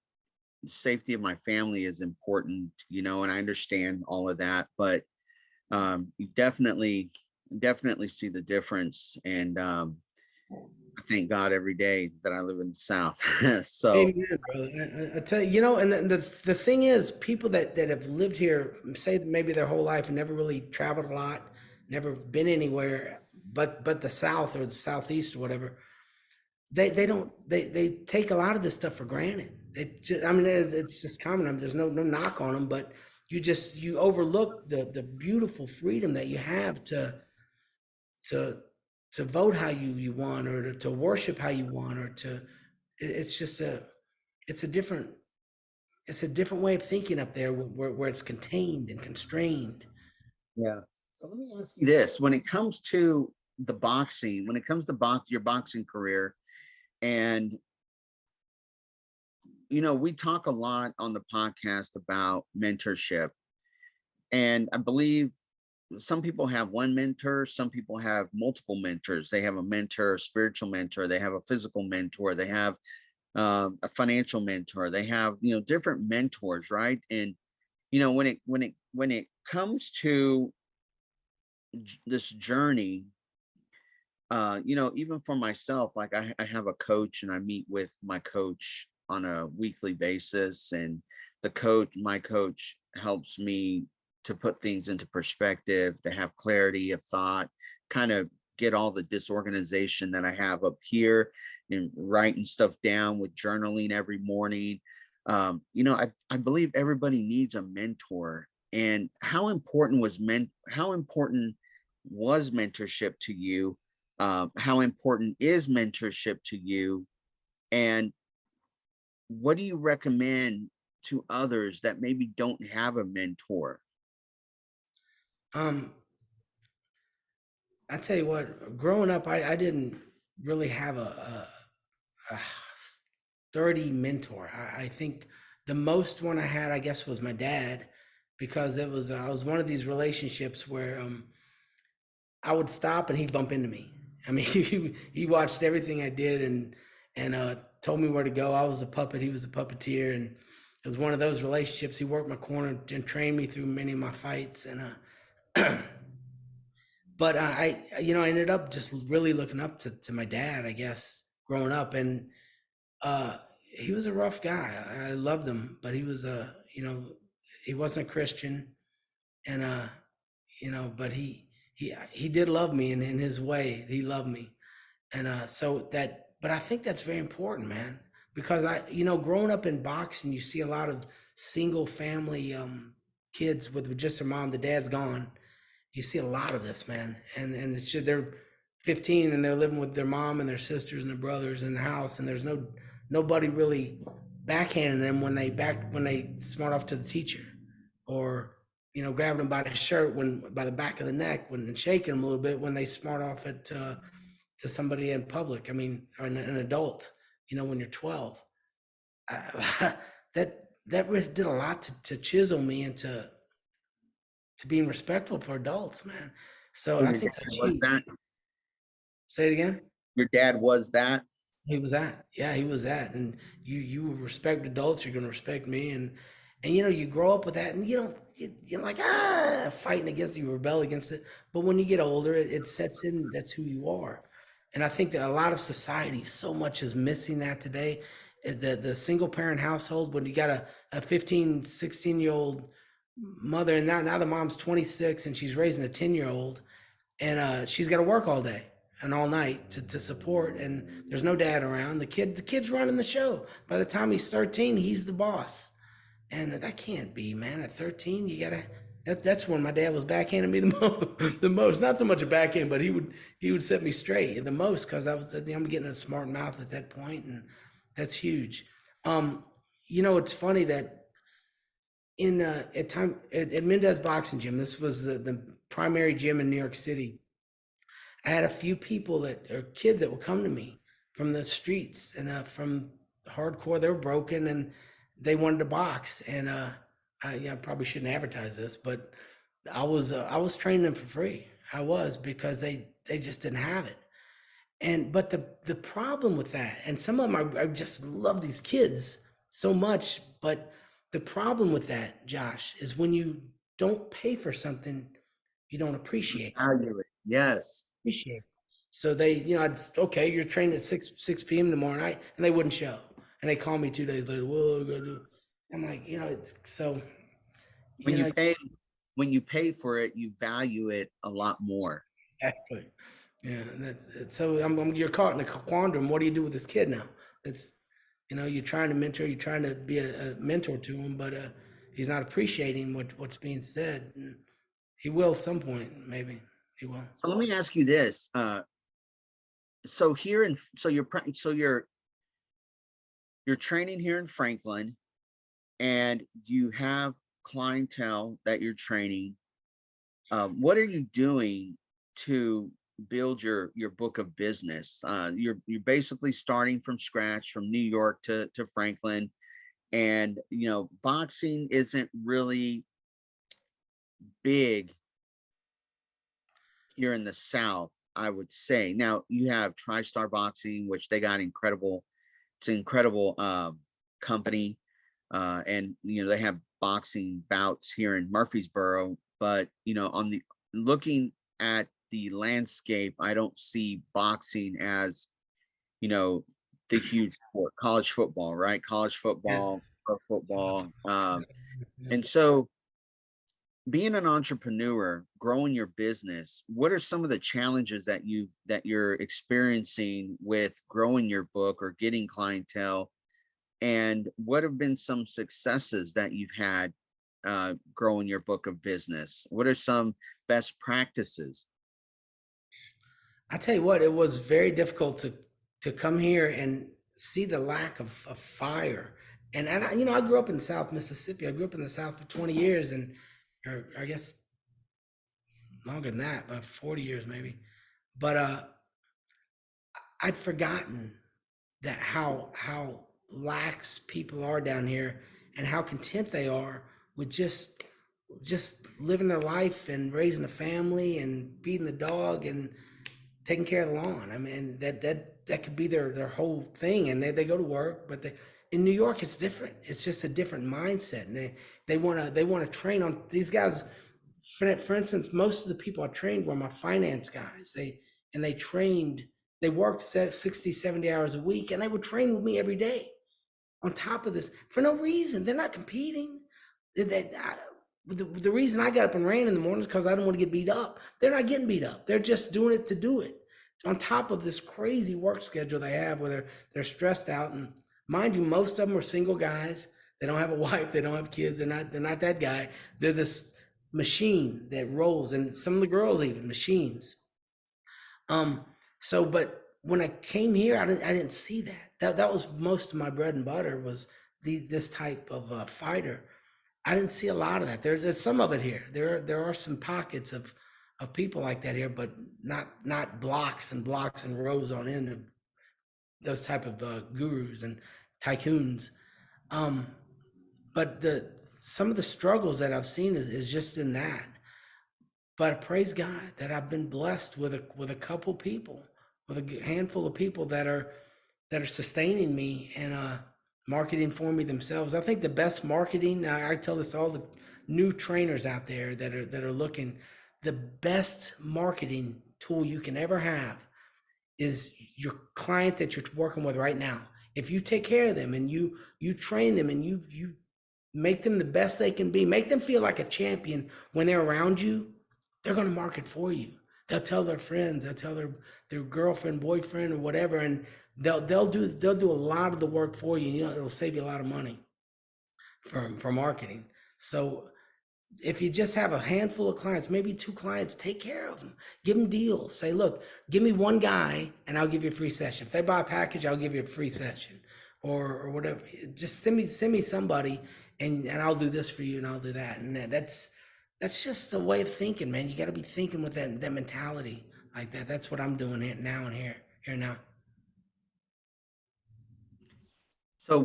The safety of my family is important, and I understand all of that, but you definitely see the difference. And I thank God every day that I live in the South. So Amen, brother. I tell you, you know, and the thing is, people that have lived here, say that maybe their whole life and never really traveled a lot, never been anywhere, but the South or the Southeast or whatever, they don't they take a lot of this stuff for granted. It just, I mean, it's just common. I mean, there's no knock on them, but you overlook the beautiful freedom that you have to to vote how you want, or to worship how you want, or to it's just it's a different it's a different way of thinking up there, where it's contained and constrained. yeah. So let me ask you this: when it comes to the boxing, when it comes to your boxing career, and we talk a lot on the podcast about mentorship, and I believe some people have one mentor, some people have multiple mentors. They have a mentor, a spiritual mentor, they have a physical mentor, they have a financial mentor, they have different mentors, right? And when it comes to this journey, even for myself, like I have a coach and I meet with my coach on a weekly basis. And my coach helps me to put things into perspective, to have clarity of thought, kind of get all the disorganization that I have up here and writing stuff down with journaling every morning. I believe everybody needs a mentor. And how important was mentorship to you? How important is mentorship to you? And what do you recommend to others that maybe don't have a mentor? Um, I tell you what, growing up, I didn't really have a sturdy mentor. I think the most one I had, I guess, was my dad, because it was I was one of these relationships where I would stop and he'd bump into me. I mean, he watched everything I did, and told me where to go. I was a puppet, he was a puppeteer, and it was one of those relationships. He worked my corner and trained me through many of my fights, and but I ended up just really looking up to my dad, I guess, growing up, and uh, he was a rough guy. I loved him, but he was he wasn't a Christian, and but he did love me in his way. He loved me, and so that. But I think that's very important, man, because growing up in boxing, you see a lot of single family kids with just their mom. The dad's gone. You see a lot of this, man, and it's just, they're 15 and they're living with their mom and their sisters and their brothers in the house, and there's nobody really backhanding them when they smart off to the teacher, or grabbing them by the shirt, when by the back of the neck, when and shaking them a little bit when they smart off to somebody in public. I mean, or an adult, when you're 12. That really did a lot to chisel me into being respectful for adults, man. So So I your think dad that's was huge. that? Say it again. Your dad was that? He was that. Yeah, he was that. And you respect adults, you're gonna respect me. And you grow up with that, and you're like, fighting against it, you rebel against it. But when you get older, it sets in. That's who you are. And I think that a lot of society, so much is missing that today. The single parent household, when you got a 15, 16-year-old mother, and now the mom's 26 and she's raising a 10-year-old, and she's got to work all day and all night to support, and there's no dad around. The kid's running the show. By the time he's 13, he's the boss. And that can't be, man. At 13, you gotta. That's when my dad was backhanding me the most. The most, not so much a backhand, but he would set me straight the most, because I'm getting a smart mouth at that point, and that's huge. Um, it's funny that at Mendez Boxing Gym, this was the primary gym in New York City. I had a few people that are kids that would come to me from the streets, and from hardcore. They were broken and they wanted to box, and I probably shouldn't advertise this, but I was training them for free. I was, because they just didn't have it. And but the problem with that, and some of them, I just love these kids so much, but the problem with that, Josh, is when you don't pay for something, you don't appreciate Value it. Yes. appreciate. So they, okay, you're trained at 6 p.m. tomorrow night, and they wouldn't show. And they call me 2 days later. Well, I gotta do. I'm like, it's so, When you you know, pay when you pay for it, you value it a lot more. exactly. Yeah, and so you're caught in a quandrum. What do you do with this kid now? It's you're trying to mentor, you're trying to be a mentor to him, but he's not appreciating what's being said. And he will at some point, maybe he will. So let me ask you this. So here in so you're so you're training here in Franklin, and you have clientele that you're training. What are you doing to build your book of business? You're basically starting from scratch from New York to Franklin, and boxing isn't really big here in the South, I would say. Now you have TriStar Boxing, which they got incredible. It's an incredible company, and they have boxing bouts here in Murfreesboro. But on the looking at the landscape, I don't see boxing as the huge sport. College football, right? College Yeah. football, pro football, Yeah. and so being an entrepreneur, growing your business, what are some of the challenges that you're experiencing with growing your book or getting clientele? And what have been some successes that you've had growing your book of business? What are some best practices? I tell you what, it was very difficult to come here and see the lack of fire. And I grew up in South Mississippi. I grew up in the South for 20 years, and or I guess longer than that, about 40 years maybe. But I'd forgotten that how lax people are down here, and how content they are with just living their life and raising a family and feeding the dog and taking care of the lawn. I mean, that could be their whole thing, and they go to work, but in New York it's different. It's just a different mindset, and they want to train on these guys. For instance, most of the people I trained were my finance guys. They trained. They worked 60, 70 hours a week, and they would train with me every day. On top of this, for no reason, they're not competing. The reason I got up and ran in the mornings because I didn't want to get beat up. They're not getting beat up. They're just doing it to do it. On top of this crazy work schedule they have, where they're stressed out, and mind you, most of them are single guys. They don't have a wife. They don't have kids. They're not that guy. They're this machine that rolls, and some of the girls even machines. Um, but when I came here, I didn't see that. That was most of my bread and butter was this type of fighter. I didn't see a lot of that. There's some of it here. There are some pockets of people like that here, but not blocks and blocks and rows on end of those type of gurus and tycoons. Um, but the some of the struggles that I've seen is just in that. But praise God that I've been blessed with a couple people, with a handful of people that are sustaining me and marketing for me themselves. I think the best marketing, I tell this to all the new trainers out there that are looking, the best marketing tool you can ever have is your client that you're working with right now. If you take care of them and you train them and you make them the best they can be, make them feel like a champion when they're around you, they're going to market for you. They'll tell their friends, they'll tell their girlfriend, boyfriend, or whatever, and they'll do a lot of the work for you. It'll save you a lot of money for marketing. So if you just have a handful of clients, maybe two clients, take care of them. Give them deals. Say, look, give me one guy and I'll give you a free session. If they buy a package, I'll give you a free session, or whatever. Just send me somebody, and I'll do this for you and I'll do that. And that's just a way of thinking, man. You got to be thinking with that mentality like that. That's what I'm doing here now and here now. So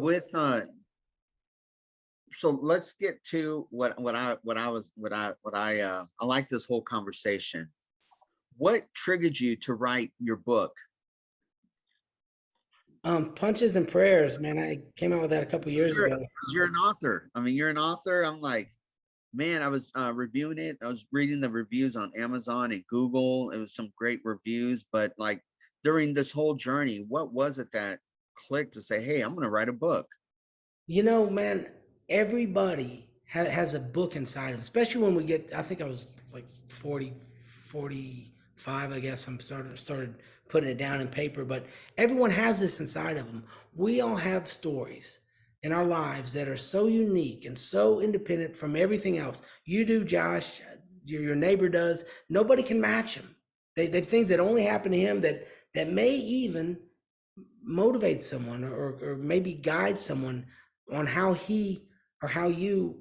let's get to what I like this whole conversation. What triggered you to write your book? Punches and prayers, man. I came out with that a couple 'Cause years you're, ago. 'cause you're an author. I mean, you're an author. I'm like, Man, I was reviewing it. I was reading the reviews on Amazon and Google. It was some great reviews, but like during this whole journey, what was it that clicked to say, "Hey, I'm going to write a book"? You know, man, everybody has a book inside of them, especially when we get, I think I was like 40, 45. I guess I'm started putting it down in paper, but everyone has this inside of them. We all have stories in our lives that are so unique and so independent from everything else. You do, Josh, your neighbor does. Nobody can match them. They're things that only happen to him that may even motivate someone or maybe guide someone on how he or how you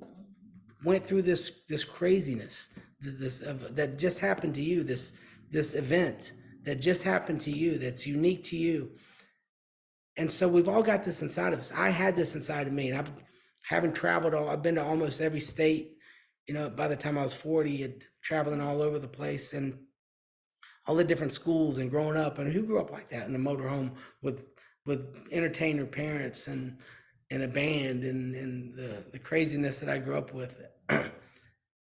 went through this craziness, this that just happened to you, this event that just happened to you, that's unique to you. And so we've all got this inside of us. I had this inside of me, and I've traveled I've been to almost every state. You know, by the time I was 40, traveling all over the place, and all the different schools, and growing up. And who grew up like that in a motorhome with entertainer parents and a band and the craziness that I grew up with.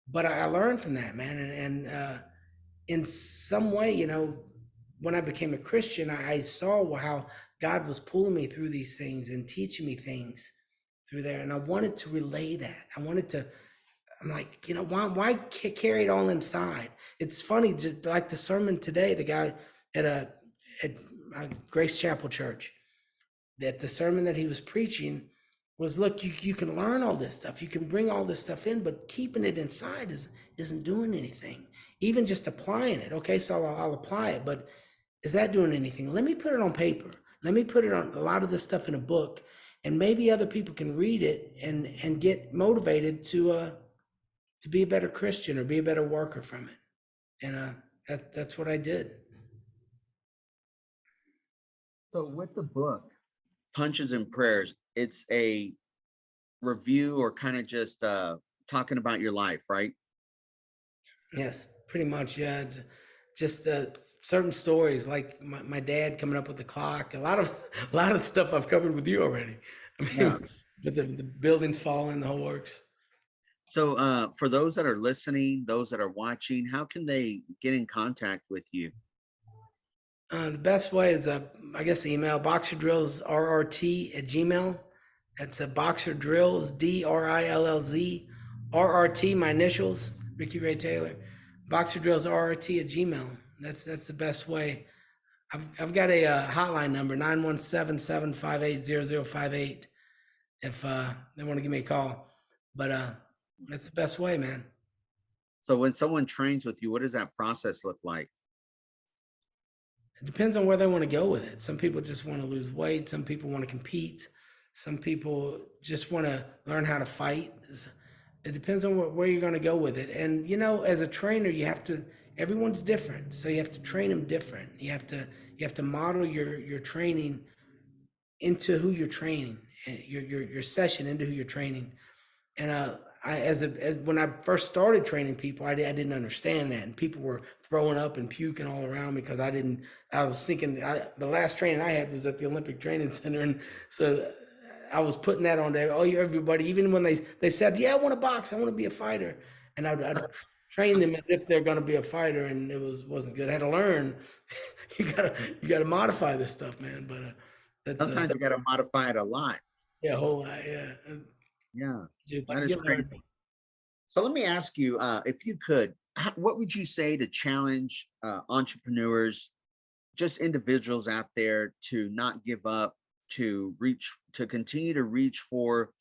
But I learned from that, man. And in some way, you know, when I became a Christian, I saw how God was pulling me through these things and teaching me things through there. And I wanted to relay that. I'm like, you know, why carry it all inside? It's funny, just like the sermon today, the guy at at Grace Chapel Church, that the sermon that he was preaching was, look, you can learn all this stuff, you can bring all this stuff in, but keeping it inside isn't doing anything. Even just applying it, okay, so I'll apply it, but is that doing anything? Let me put it on paper. Let me put it on a lot of this stuff in a book, and maybe other people can read it and get motivated to be a better Christian or be a better worker from it. And that's what I did. So with the book, Punches and Prayers, it's a review or kind of just talking about your life, right? Yes, pretty much. Yeah, it's just certain stories, like my dad coming up with the clock. A lot of a lot of stuff I've covered with you already. I Yeah. mean, with the buildings falling, the whole works. So for those that are listening, those that are watching, how can they get in contact with you? The best way is, I guess, email boxerdrillsrrt@gmail. That's a boxer drills DRILLZ RRT. My initials, Ricky Ray Taylor. Boxer drills RRT@gmail. That's the best way. I've got a hotline number 917-758-0058 if they want to give me a call. But that's the best way, man. So when someone trains with you, what does that process look like? It depends on where they want to go with it. Some people just want to lose weight. Some people want to compete. Some people just want to learn how to fight. It depends on where you're going to go with it. And you know, as a trainer, you have to. Everyone's different, so you have to train them different. You have to model your training into who you're training, your session into who you're training. And as when I first started training people, I didn't understand that, and people were throwing up and puking all around me because I didn't. I was thinking the last training I had was at the Olympic Training Center, and so I was putting that on there. Oh, everybody, even when they said, "Yeah, I want to box, I want to be a fighter," and I'd train them as if they're going to be a fighter, and it wasn't good. I had to learn. You gotta modify this stuff, man. But that's Sometimes you got to modify it a lot. yeah, a whole lot, yeah. Yeah, that But is you learn. crazy. So let me ask you, if you could, what would you say to challenge entrepreneurs, just individuals out there, to not give up, to continue to reach for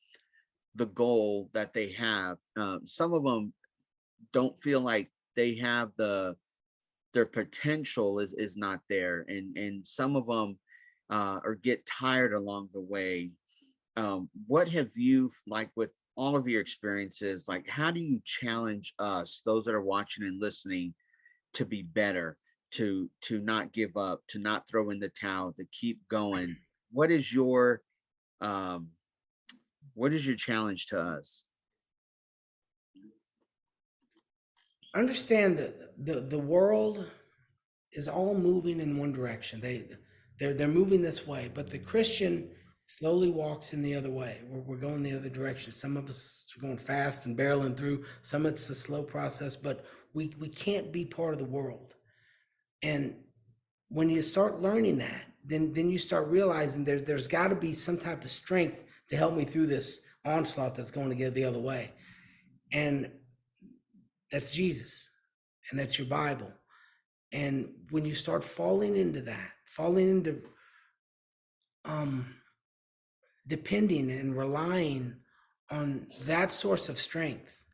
the goal that they have? Some of them don't feel like they have their potential is not there, and some of them or get tired along the way. What have you, like with all of your experiences, like how do you challenge us, those that are watching and listening, to be better, to not give up, to not throw in the towel, to keep going? What is your um what is your challenge to us? Understand that the world is all moving in one direction. They're moving this way, but the Christian slowly walks in the other way. We're going the other direction. Some of us are going fast and barreling through. Some it's a slow process, but we can't be part of the world. And when you start learning that, then you start realizing there's got to be some type of strength to help me through this onslaught that's going to get the other way. And that's Jesus, and that's your Bible. And when you start falling into that, falling into um, depending and relying on that source of strength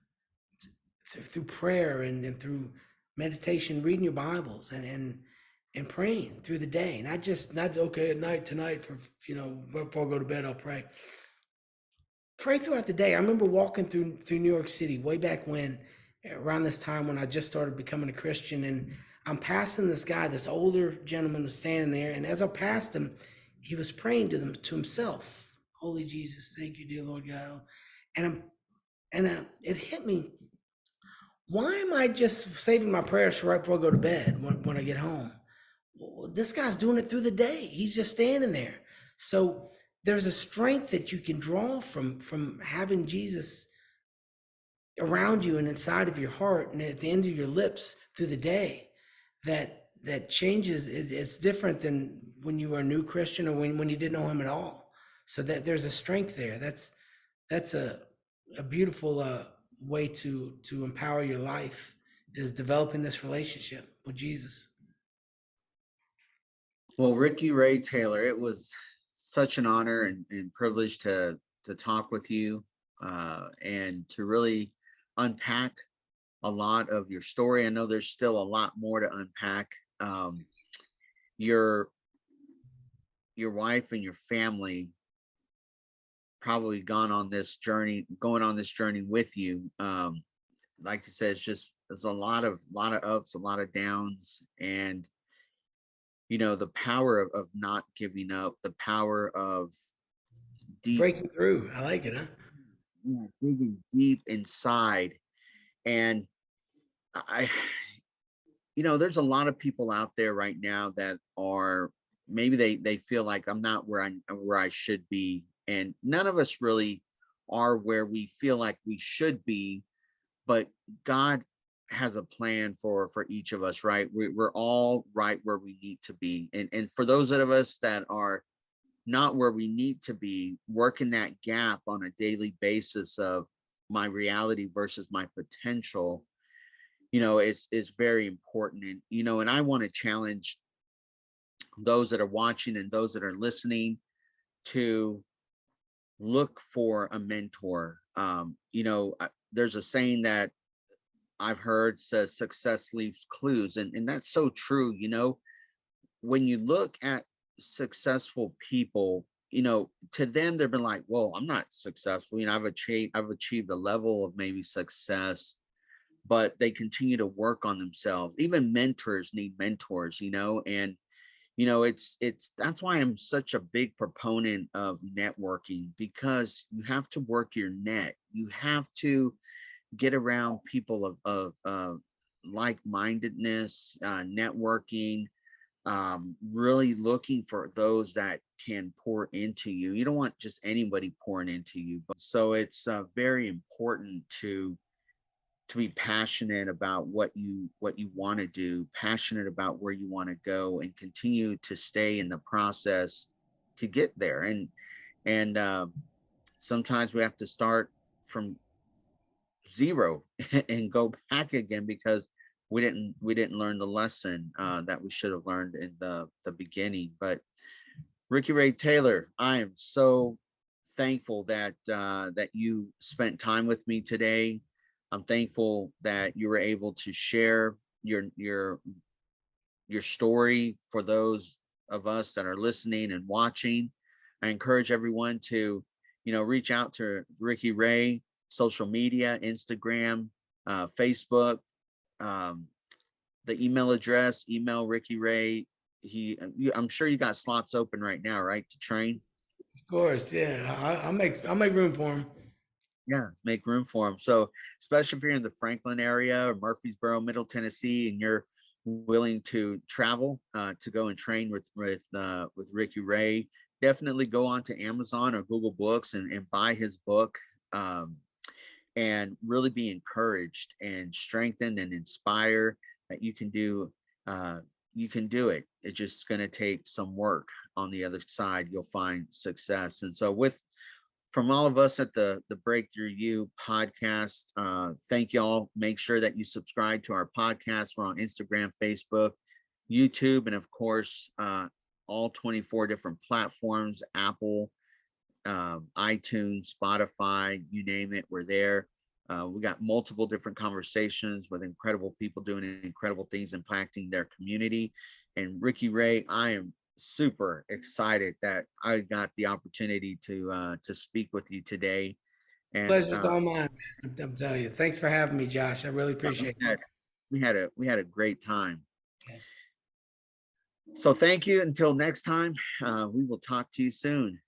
through prayer and through meditation, reading your Bibles and praying through the day, not okay at night tonight for before I go to bed I'll pray. Pray throughout the day. I remember walking through New York City way back when, around this time when I just started becoming a Christian, and I'm passing this guy, this older gentleman was standing there, and as I passed him, he was praying to himself, "Holy Jesus, thank you, dear Lord God." It hit me. Why am I just saving my prayers for right before I go to bed when I get home? Well, this guy's doing it through the day. He's just standing there. So there's a strength that you can draw from having Jesus around you and inside of your heart and at the end of your lips through the day that changes. It's different than when you were a new Christian or when you didn't know him at all. So that there's a strength there. That's a beautiful way to empower your life, is developing this relationship with Jesus. Well, Ricky Ray Taylor, it was such an honor and privilege to talk with you and to really unpack a lot of your story. I know there's still a lot more to unpack. Your wife and your family probably going on this journey with you. Like you said, there's a lot of ups, a lot of downs, and the power of not giving up, the power of Breaking through. I like it, huh? digging deep inside. And I there's a lot of people out there right now that are, maybe they feel like I'm not where I should be, and none of us really are where we feel like we should be, but God has a plan for each of us, right? We're all right where we need to be, and for those of us that are not where we need to be, working that gap on a daily basis of my reality versus my potential, is very important. And I want to challenge those that are watching and those that are listening to look for a mentor. There's a saying that I've heard says success leaves clues, and that's so true. When you look at successful people, to them they've been like, well, I'm not successful. I've achieved a level of maybe success, but they continue to work on themselves. Even mentors need mentors, and it's that's why I'm such a big proponent of networking, because you have to work your net. You have to get around people of like-mindedness, networking, really looking for those that can pour into you. You don't want just anybody pouring into you. But so it's very important to be passionate about what you want to do, passionate about where you want to go, and continue to stay in the process to get there. And sometimes we have to start from zero and go back again, because we didn't learn the lesson that we should have learned in the beginning. But Ricky Ray Taylor, I am so thankful that that you spent time with me today. I'm thankful that you were able to share your story for those of us that are listening and watching. I encourage everyone to, reach out to Ricky Ray, social media, Instagram, Facebook, the email address, email Ricky Ray. I'm sure you got slots open right now, right, to train? Of course, yeah. I'll make room for him. Yeah, make room for them. So, especially if you're in the Franklin area or Murfreesboro, Middle Tennessee, and you're willing to travel to go and train with Ricky Ray, definitely go on to Amazon or Google Books and buy his book. Um, and really be encouraged and strengthened and inspired that uh, you can do it. It's just going to take some work. On the other side, you'll find success. And so with from all of us at the Break Thru U podcast, thank y'all. Make sure that you subscribe to our podcast. We're on Instagram, Facebook, YouTube, and of course, all 24 different platforms, Apple, iTunes, Spotify, you name it, we're there. We got multiple different conversations with incredible people doing incredible things, impacting their community. And Ricky Ray, I am super excited that I got the opportunity to speak with you today. And Pleasure's all mine, man. I'm telling you. Thanks for having me, Josh. I really appreciate it. we had a great time. Okay. So thank you. Until next time, we will talk to you soon.